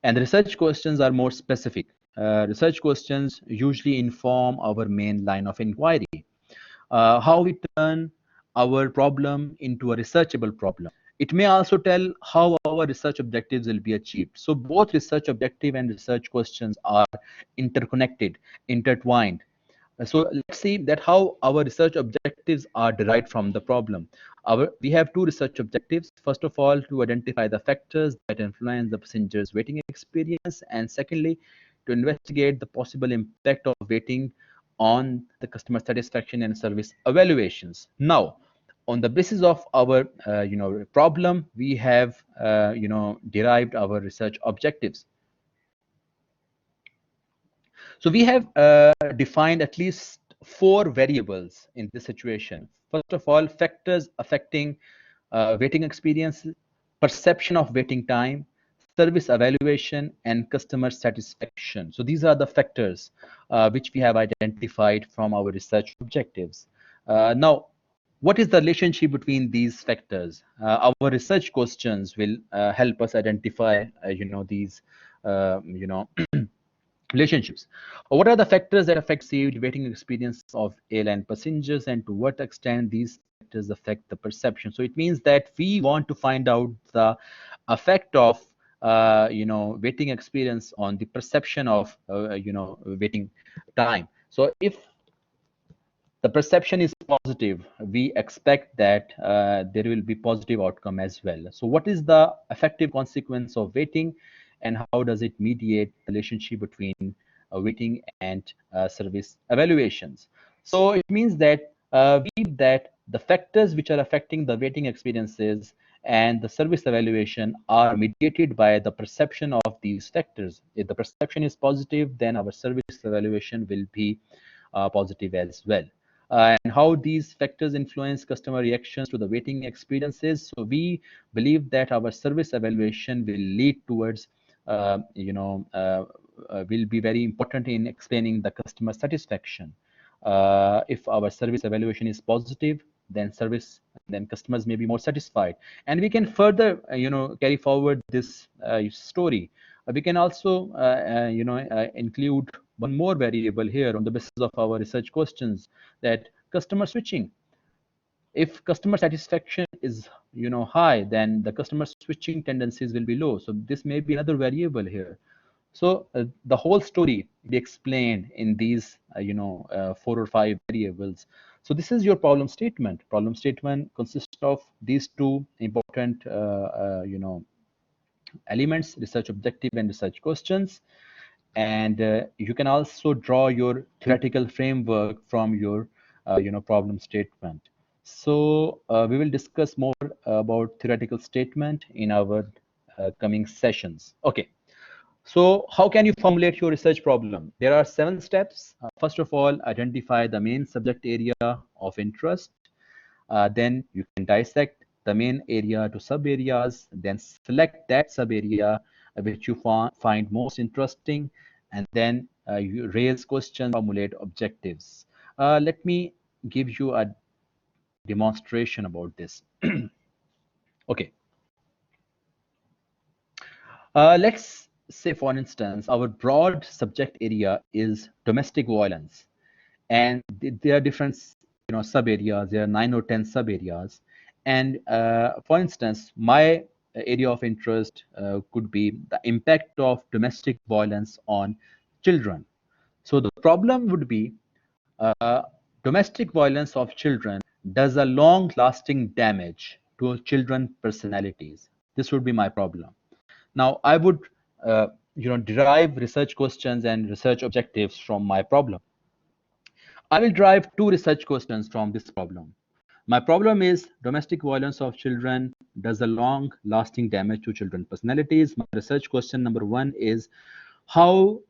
And the research questions are more specific. Research questions usually inform our main line of inquiry, how we turn our problem into a researchable problem. It may also tell how our research objectives will be achieved. So both research objective and research questions are interconnected, intertwined. So let's see that how our research objectives are derived from the problem. We have two research objectives. First of all, to identify the factors that influence the passenger's waiting experience, and secondly, to investigate the possible impact of waiting on the customer satisfaction and service evaluations. Now, on the basis of our problem, we have derived our research objectives. So we have defined at least four variables in this situation. First of all, factors affecting waiting experience, perception of waiting time, service evaluation, and customer satisfaction. So these are the factors which we have identified from our research objectives. Now, what is the relationship between these factors? Our research questions will help us identify, these, relationships. What are the factors that affect perceived waiting experience of airline passengers, and to what extent these factors affect the perception? So it means that we want to find out the effect of waiting experience on the perception of waiting time. So if the perception is positive, we expect that there will be positive outcome as well. So what is the effective consequence of waiting, and how does it mediate the relationship between waiting and service evaluations? So it means that that the factors which are affecting the waiting experiences and the service evaluation are mediated by the perception of these factors. If the perception is positive, then our service evaluation will be positive as well. And how these factors influence customer reactions to the waiting experiences. So we believe that our service evaluation will lead towards, will be very important in explaining the customer satisfaction. If our service evaluation is positive, then customers may be more satisfied, and we can further, carry forward this story. We can also, include one more variable here on the basis of our research questions, that customer switching. If customer satisfaction is, high, then the customer switching tendencies will be low. So this may be another variable here. So the whole story be explained in these, 4 or 5 variables. So this is your problem statement. Problem statement consists of these two important, elements: research objective and research questions. And you can also draw your theoretical framework from your, problem statement. So we will discuss more about theoretical statement in our coming sessions. Okay. So how can you formulate your research problem? There are 7 steps. First of all, identify the main subject area of interest. Then you can dissect the main area to sub areas, then select that sub area which you find most interesting, and then you raise questions, formulate objectives. Let me give you a demonstration about this. Okay. Let's say, for instance, our broad subject area is domestic violence, and there are different, sub areas. There are 9 or 10 sub areas, and for instance, my area of interest could be the impact of domestic violence on children. So the problem would be, uh, domestic violence of children does a long lasting damage to children personalities. This would be my problem. Now, I would, derive research questions and research objectives from my problem. I will derive 2 research questions from this problem. My problem is domestic violence of children does a long lasting damage to children personalities. My research question number 1 is how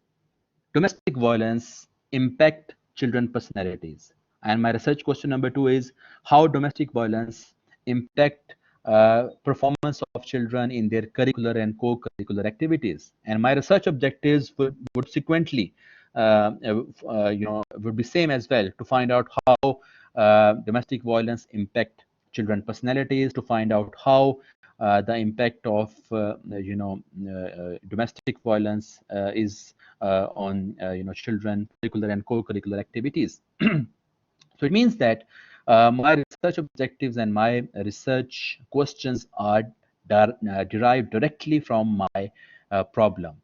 domestic violence impact children personalities. And my research question number 2 is how domestic violence impact performance of children in their curricular and co-curricular activities. And my research objectives would sequentially, would be same as well, to find out how domestic violence impact children personalities, to find out how the impact of, domestic violence is on, children curricular and co-curricular activities. So it means that my research objectives and my research questions are derived directly from my problem.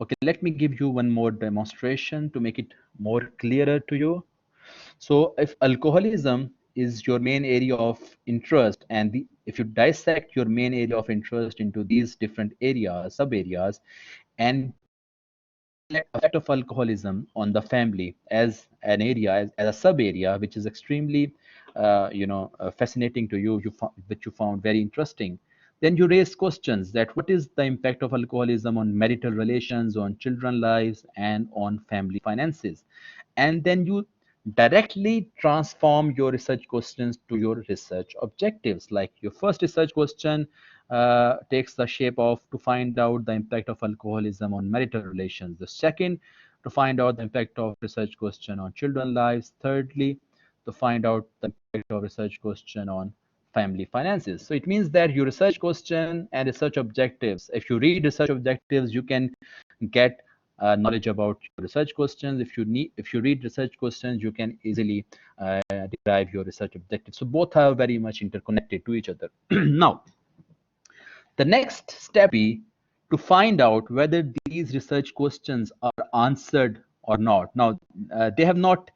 Okay, let me give you one more demonstration to make it more clearer to you. So if alcoholism is your main area of interest, and if you dissect your main area of interest into these different areas, sub areas, and effect of alcoholism on the family as an area, as a sub area, which is extremely, fascinating to you, which you found very interesting, then you raise questions that what is the impact of alcoholism on marital relations, on children lives, and on family finances. And then you directly transform your research questions to your research objectives. Like your first research question takes the shape of to find out the impact of alcoholism on marital relations. The second, to find out the impact of research question on children lives. Thirdly, to find out the impact of research question on family finances. So it means that your research question and research objectives, if you read research objectives, you can get knowledge about your research questions. If you read research questions, you can easily derive your research objectives. So both are very much interconnected to each other. Now, the next step be to find out whether these research questions are answered or not. Now, they have not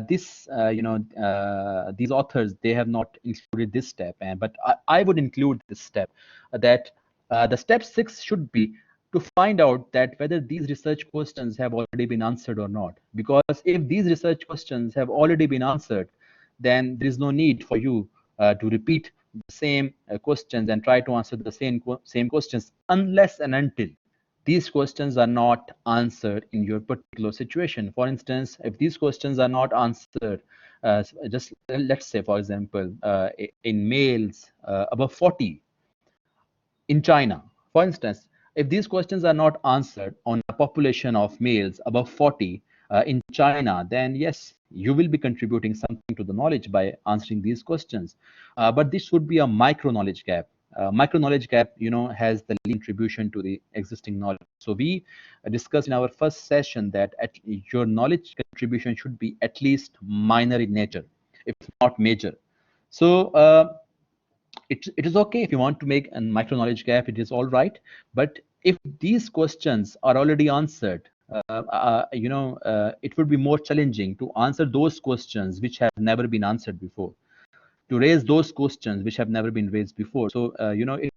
This these authors, they have not included this step, and but I would include this step, that the step 6 should be to find out that whether these research questions have already been answered or not. Because if these research questions have already been answered, then there is no need for you to repeat the same questions and try to answer the same questions, unless and until these questions are not answered in your particular situation. For instance, if these questions are not answered, just let's say, for example, in males above 40 in China, for instance, if these questions are not answered on a population of males above 40 in China, then yes, you will be contributing something to the knowledge by answering these questions. But this would be a micro knowledge gap. Micro knowledge gap, has the least contribution to the existing knowledge. So we discussed in our first session that your knowledge contribution should be at least minor in nature, if not major. So it is okay if you want to make a micro knowledge gap, it is all right. But if these questions are already answered, it would be more challenging to answer those questions which have never been answered before, to raise those questions which have never been raised before. So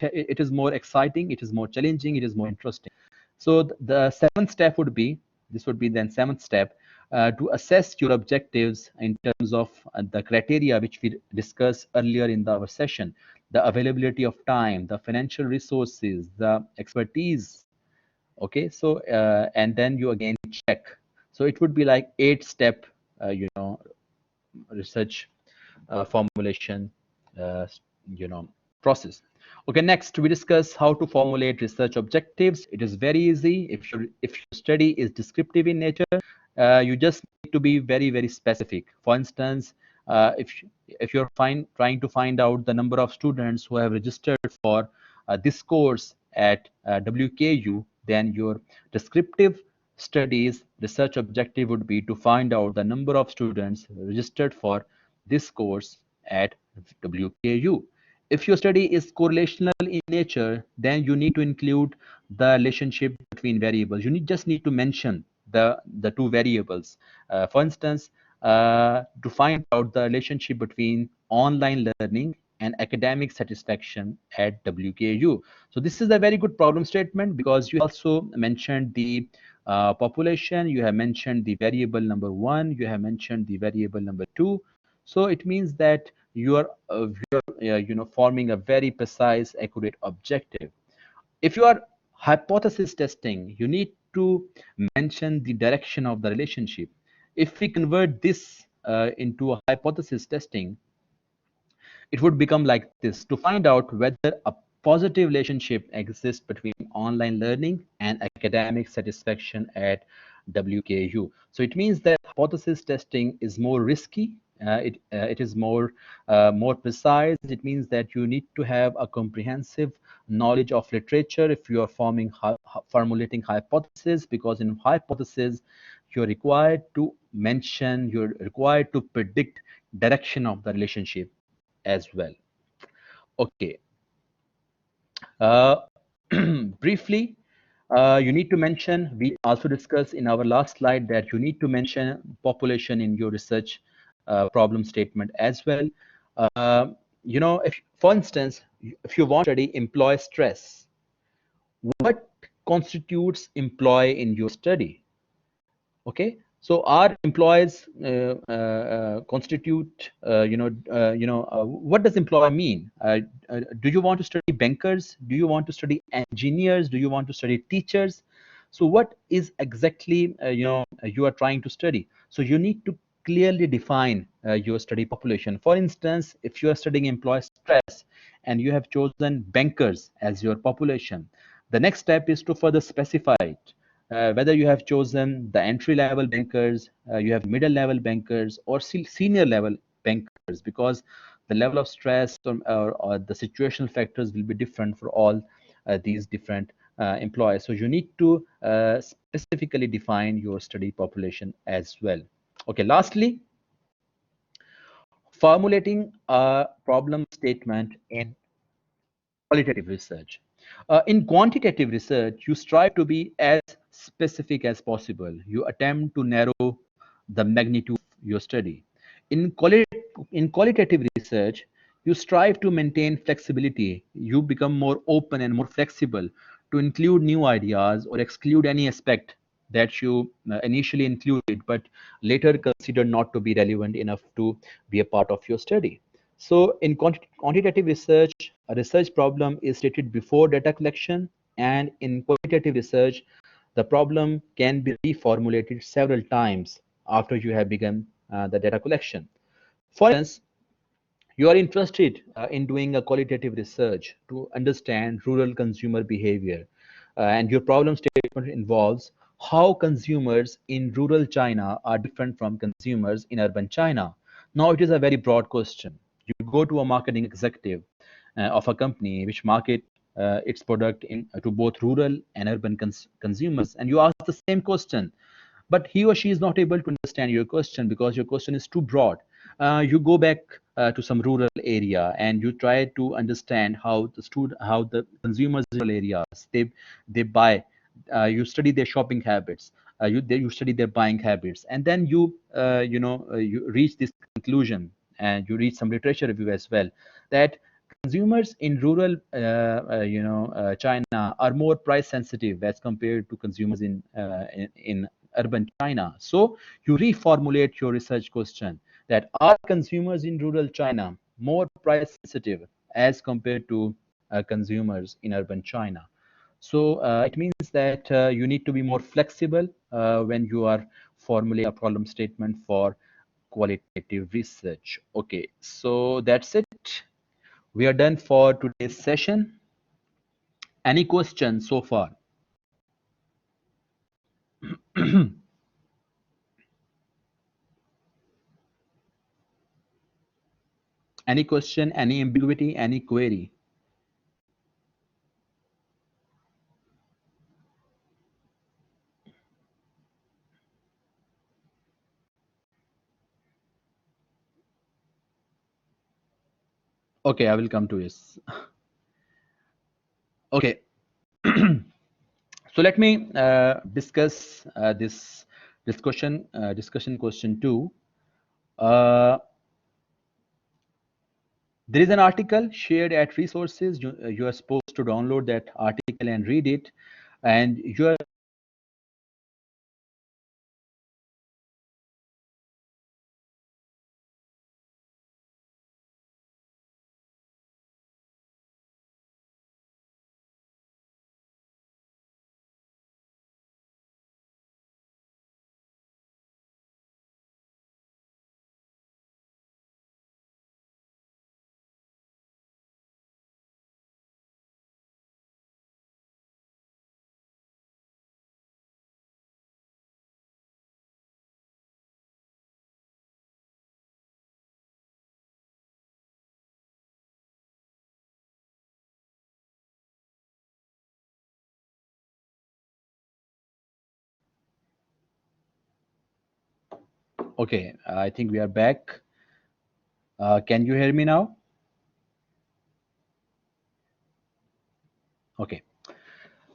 it is more exciting, it is more challenging, it is more interesting. So the seventh step would be, this would be then seventh step, to assess your objectives in terms of the criteria which we discussed earlier in our session: the availability of time, the financial resources, the expertise. Okay, so and then you again check. So it would be like 8-step research formulation uh, you know process. Okay, next we discuss how to formulate research objectives. It is very easy. If your study is descriptive in nature, you just need to be very, very specific. For instance, if you're trying to find out the number of students who have registered for this course at WKU, then your descriptive studies research objective would be to find out the number of students registered for this course at WKU. If your study is correlational in nature, then you need to include the relationship between variables. Just need to mention the two variables. For instance, to find out the relationship between online learning and academic satisfaction at WKU. So this is a very good problem statement, because you also mentioned the population, you have mentioned the variable number 1, you have mentioned the variable number 2. So it means that you're forming a very precise, accurate objective. If you are hypothesis testing, you need to mention the direction of the relationship. If we convert this into a hypothesis testing, it would become like this: to find out whether a positive relationship exists between online learning and academic satisfaction at WKU. So it means that hypothesis testing is more risky. It is more precise. It means that you need to have a comprehensive knowledge of literature if you are formulating hypothesis, because in hypothesis you're required to predict direction of the relationship as well. Okay. Uh, Briefly, you need to mention, we also discussed in our last slide that you need to mention population in your research problem statement as well. If, for instance, if you want to study employee stress, what constitutes employee in your study? Okay, so our employees constitute, what does employee mean? Do you want to study bankers? Do you want to study engineers? Do you want to study teachers? So what is exactly you are trying to study? So you need to clearly define your study population. For instance, if you are studying employee stress and you have chosen bankers as your population, the next step is to further specify it. Whether you have chosen the entry level bankers, you have middle level bankers, or senior level bankers, because the level of stress or the situational factors will be different for all these different employees. So you need to specifically define your study population as well. Okay, lastly, formulating a problem statement in qualitative research. In quantitative research, you strive to be as specific as possible. You attempt to narrow the magnitude your study. In qualitative research, you strive to maintain flexibility. You become more open and more flexible to include new ideas or exclude any aspect that you initially included but later considered not to be relevant enough to be a part of your study. So, in quantitative research, a research problem is stated before data collection, and in qualitative research, the problem can be reformulated several times after you have begun the data collection. For instance, you are interested in doing a qualitative research to understand rural consumer behavior, and your problem statement involves how consumers in rural China are different from consumers in urban China. Now, it is a very broad question. You go to a marketing executive of a company which market its product to both rural and urban consumers, and you ask the same question, but he or she is not able to understand your question because your question is too broad. You go back to some rural area and you try to understand how the consumers in rural areas they buy. You study their shopping habits. You study their buying habits, and then you reach this conclusion, and you read some literature review as well, that consumers in rural China are more price sensitive as compared to consumers in urban China. So you reformulate your research question, that are consumers in rural China more price sensitive as compared to consumers in urban China. So it means that you need to be more flexible when you are formulating a problem statement for qualitative research. Okay, so that's it. We are done for today's session. Any questions so far? Any question, any ambiguity, any query? Okay, I will come to this. Okay, so let me discuss this discussion question two. Uh, there is an article shared at resources. You are supposed to download that article and read it, and you are okay. I think we are back. Can you hear me now? Okay.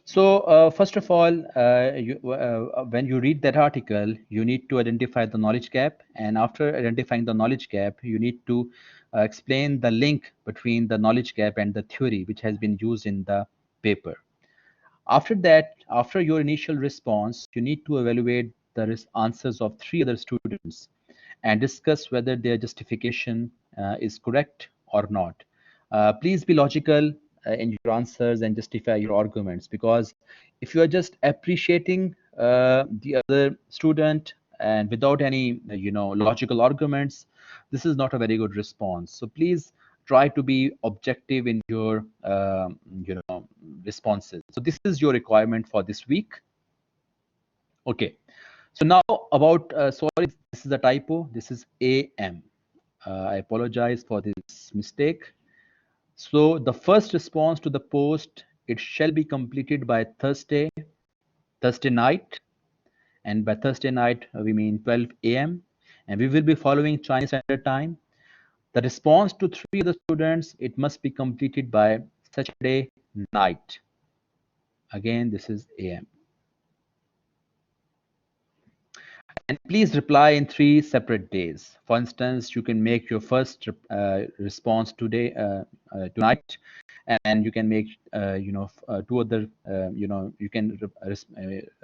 So, first of all, when you read that article, you need to identify the knowledge gap. And after identifying the knowledge gap, you need to explain the link between the knowledge gap and the theory which has been used in the paper. After that, after your initial response, you need to evaluate the answers of three other students and discuss whether their justification is correct or not. Please be logical in your answers and justify your arguments, because if you are just appreciating the other student and without any logical arguments, this is not a very good response. So please try to be objective in your responses. So this is your requirement for this week. Okay. So now about sorry, this is a typo. This is AM. I apologize for this mistake. So the first response to the post, it shall be completed by Thursday night, and by Thursday night we mean 12 a.m. and we will be following Chinese Standard Time. The response to three other students, it must be completed by Saturday night. Again, this is AM. And please reply in 3 separate days. For instance, you can make your first response today, tonight, and you can make, two other, you can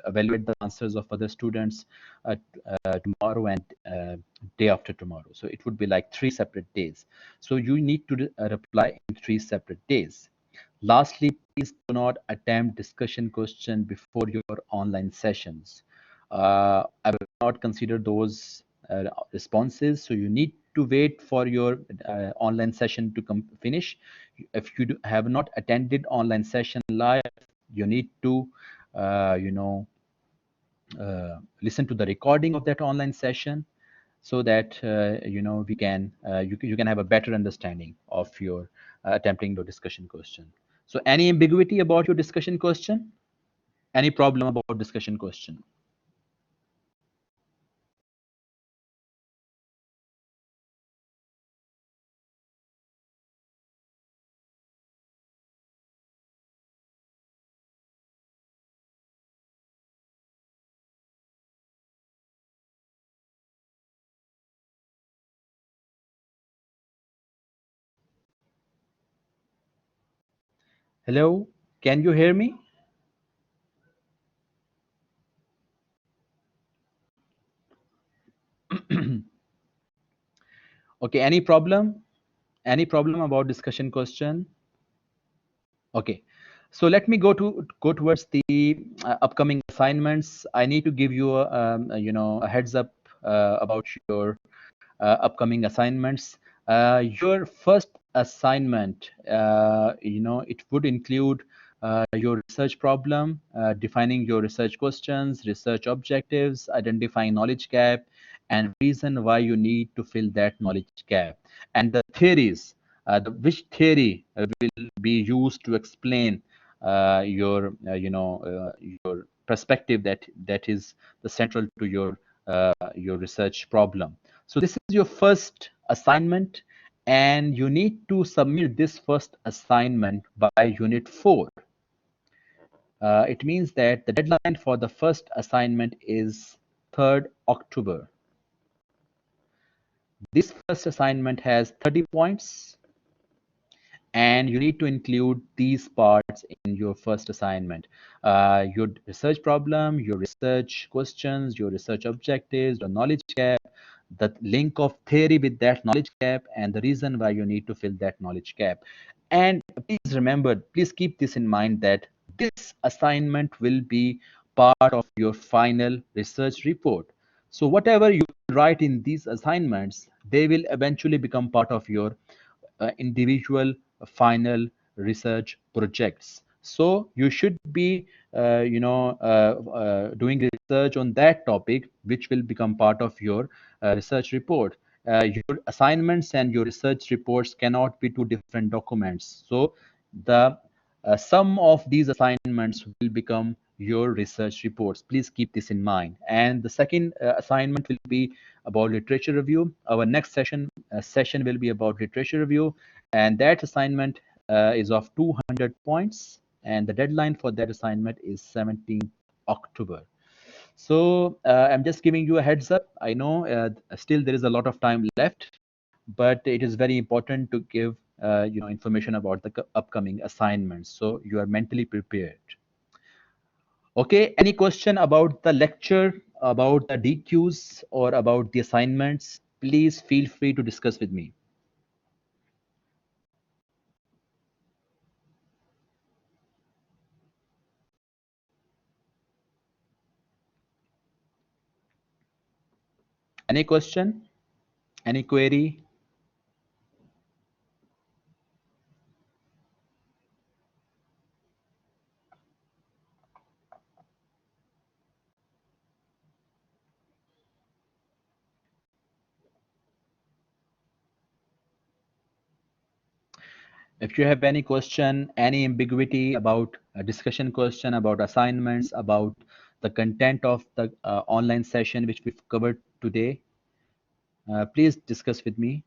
evaluate the answers of other students uh, tomorrow and day after tomorrow. So it would be like 3 separate days. So you need to reply in 3 separate days. Lastly, please do not attempt discussion question before your online sessions. I will not consider those responses. So you need to wait for your online session to finish. If you have not attended online session live, you need to, listen to the recording of that online session so that we can you can have a better understanding of your attempting the discussion question. So any ambiguity about your discussion question? Any problem about discussion question? Hello, can you hear me? Okay, any problem? Any problem about discussion question? Okay, so let me go towards the upcoming assignments. I need to give you a heads up about your upcoming assignments. Your first assignment, it would include your research problem, defining your research questions, research objectives, identifying knowledge gap, and reason why you need to fill that knowledge gap, and the theories, which theory will be used to explain your perspective that is the central to your research problem. So this is your first assignment, and you need to submit this first assignment by Unit 4. It means that the deadline for the first assignment is 3rd October. This first assignment has 30 points, and you need to include these parts in your first assignment: your research problem, your research questions, your research objectives, the knowledge gap, the link of theory with that knowledge gap, and the reason why you need to fill that knowledge gap. And please remember, please keep this in mind, that this assignment will be part of your final research report. So whatever you write in these assignments, they will eventually become part of your individual final research projects. So you should be doing research on that topic, which will become part of your research report. Your assignments and your research reports cannot be two different documents. So the sum of these assignments will become your research reports. Please keep this in mind. And the second assignment will be about literature review. Our next session will be about literature review, and that assignment is of 200 points, and the deadline for that assignment is 17th October. So I'm just giving you a heads up. I know still there is a lot of time left, but it is very important to give information about the upcoming assignments, so you are mentally prepared. Okay, any question about the lecture, about the DQs, or about the assignments? Please feel free to discuss with me. Any question? Any query? If you have any question, any ambiguity about a discussion question, about assignments, about the content of the online session which we've covered today, please discuss with me.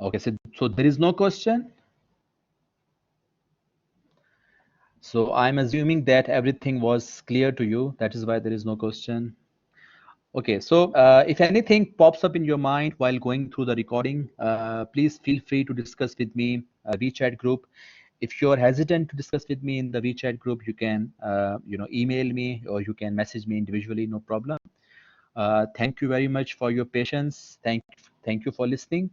Okay, so there is no question. So I'm assuming that everything was clear to you. That is why there is no question. Okay, so if anything pops up in your mind while going through the recording, please feel free to discuss with me, WeChat group. If you're hesitant to discuss with me in the WeChat group, you can, email me or you can message me individually, no problem. Thank you very much for your patience. Thank you for listening.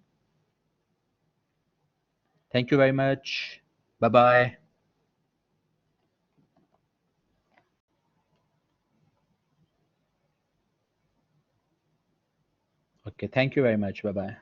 Thank you very much. Bye bye. Okay, thank you very much. Bye bye.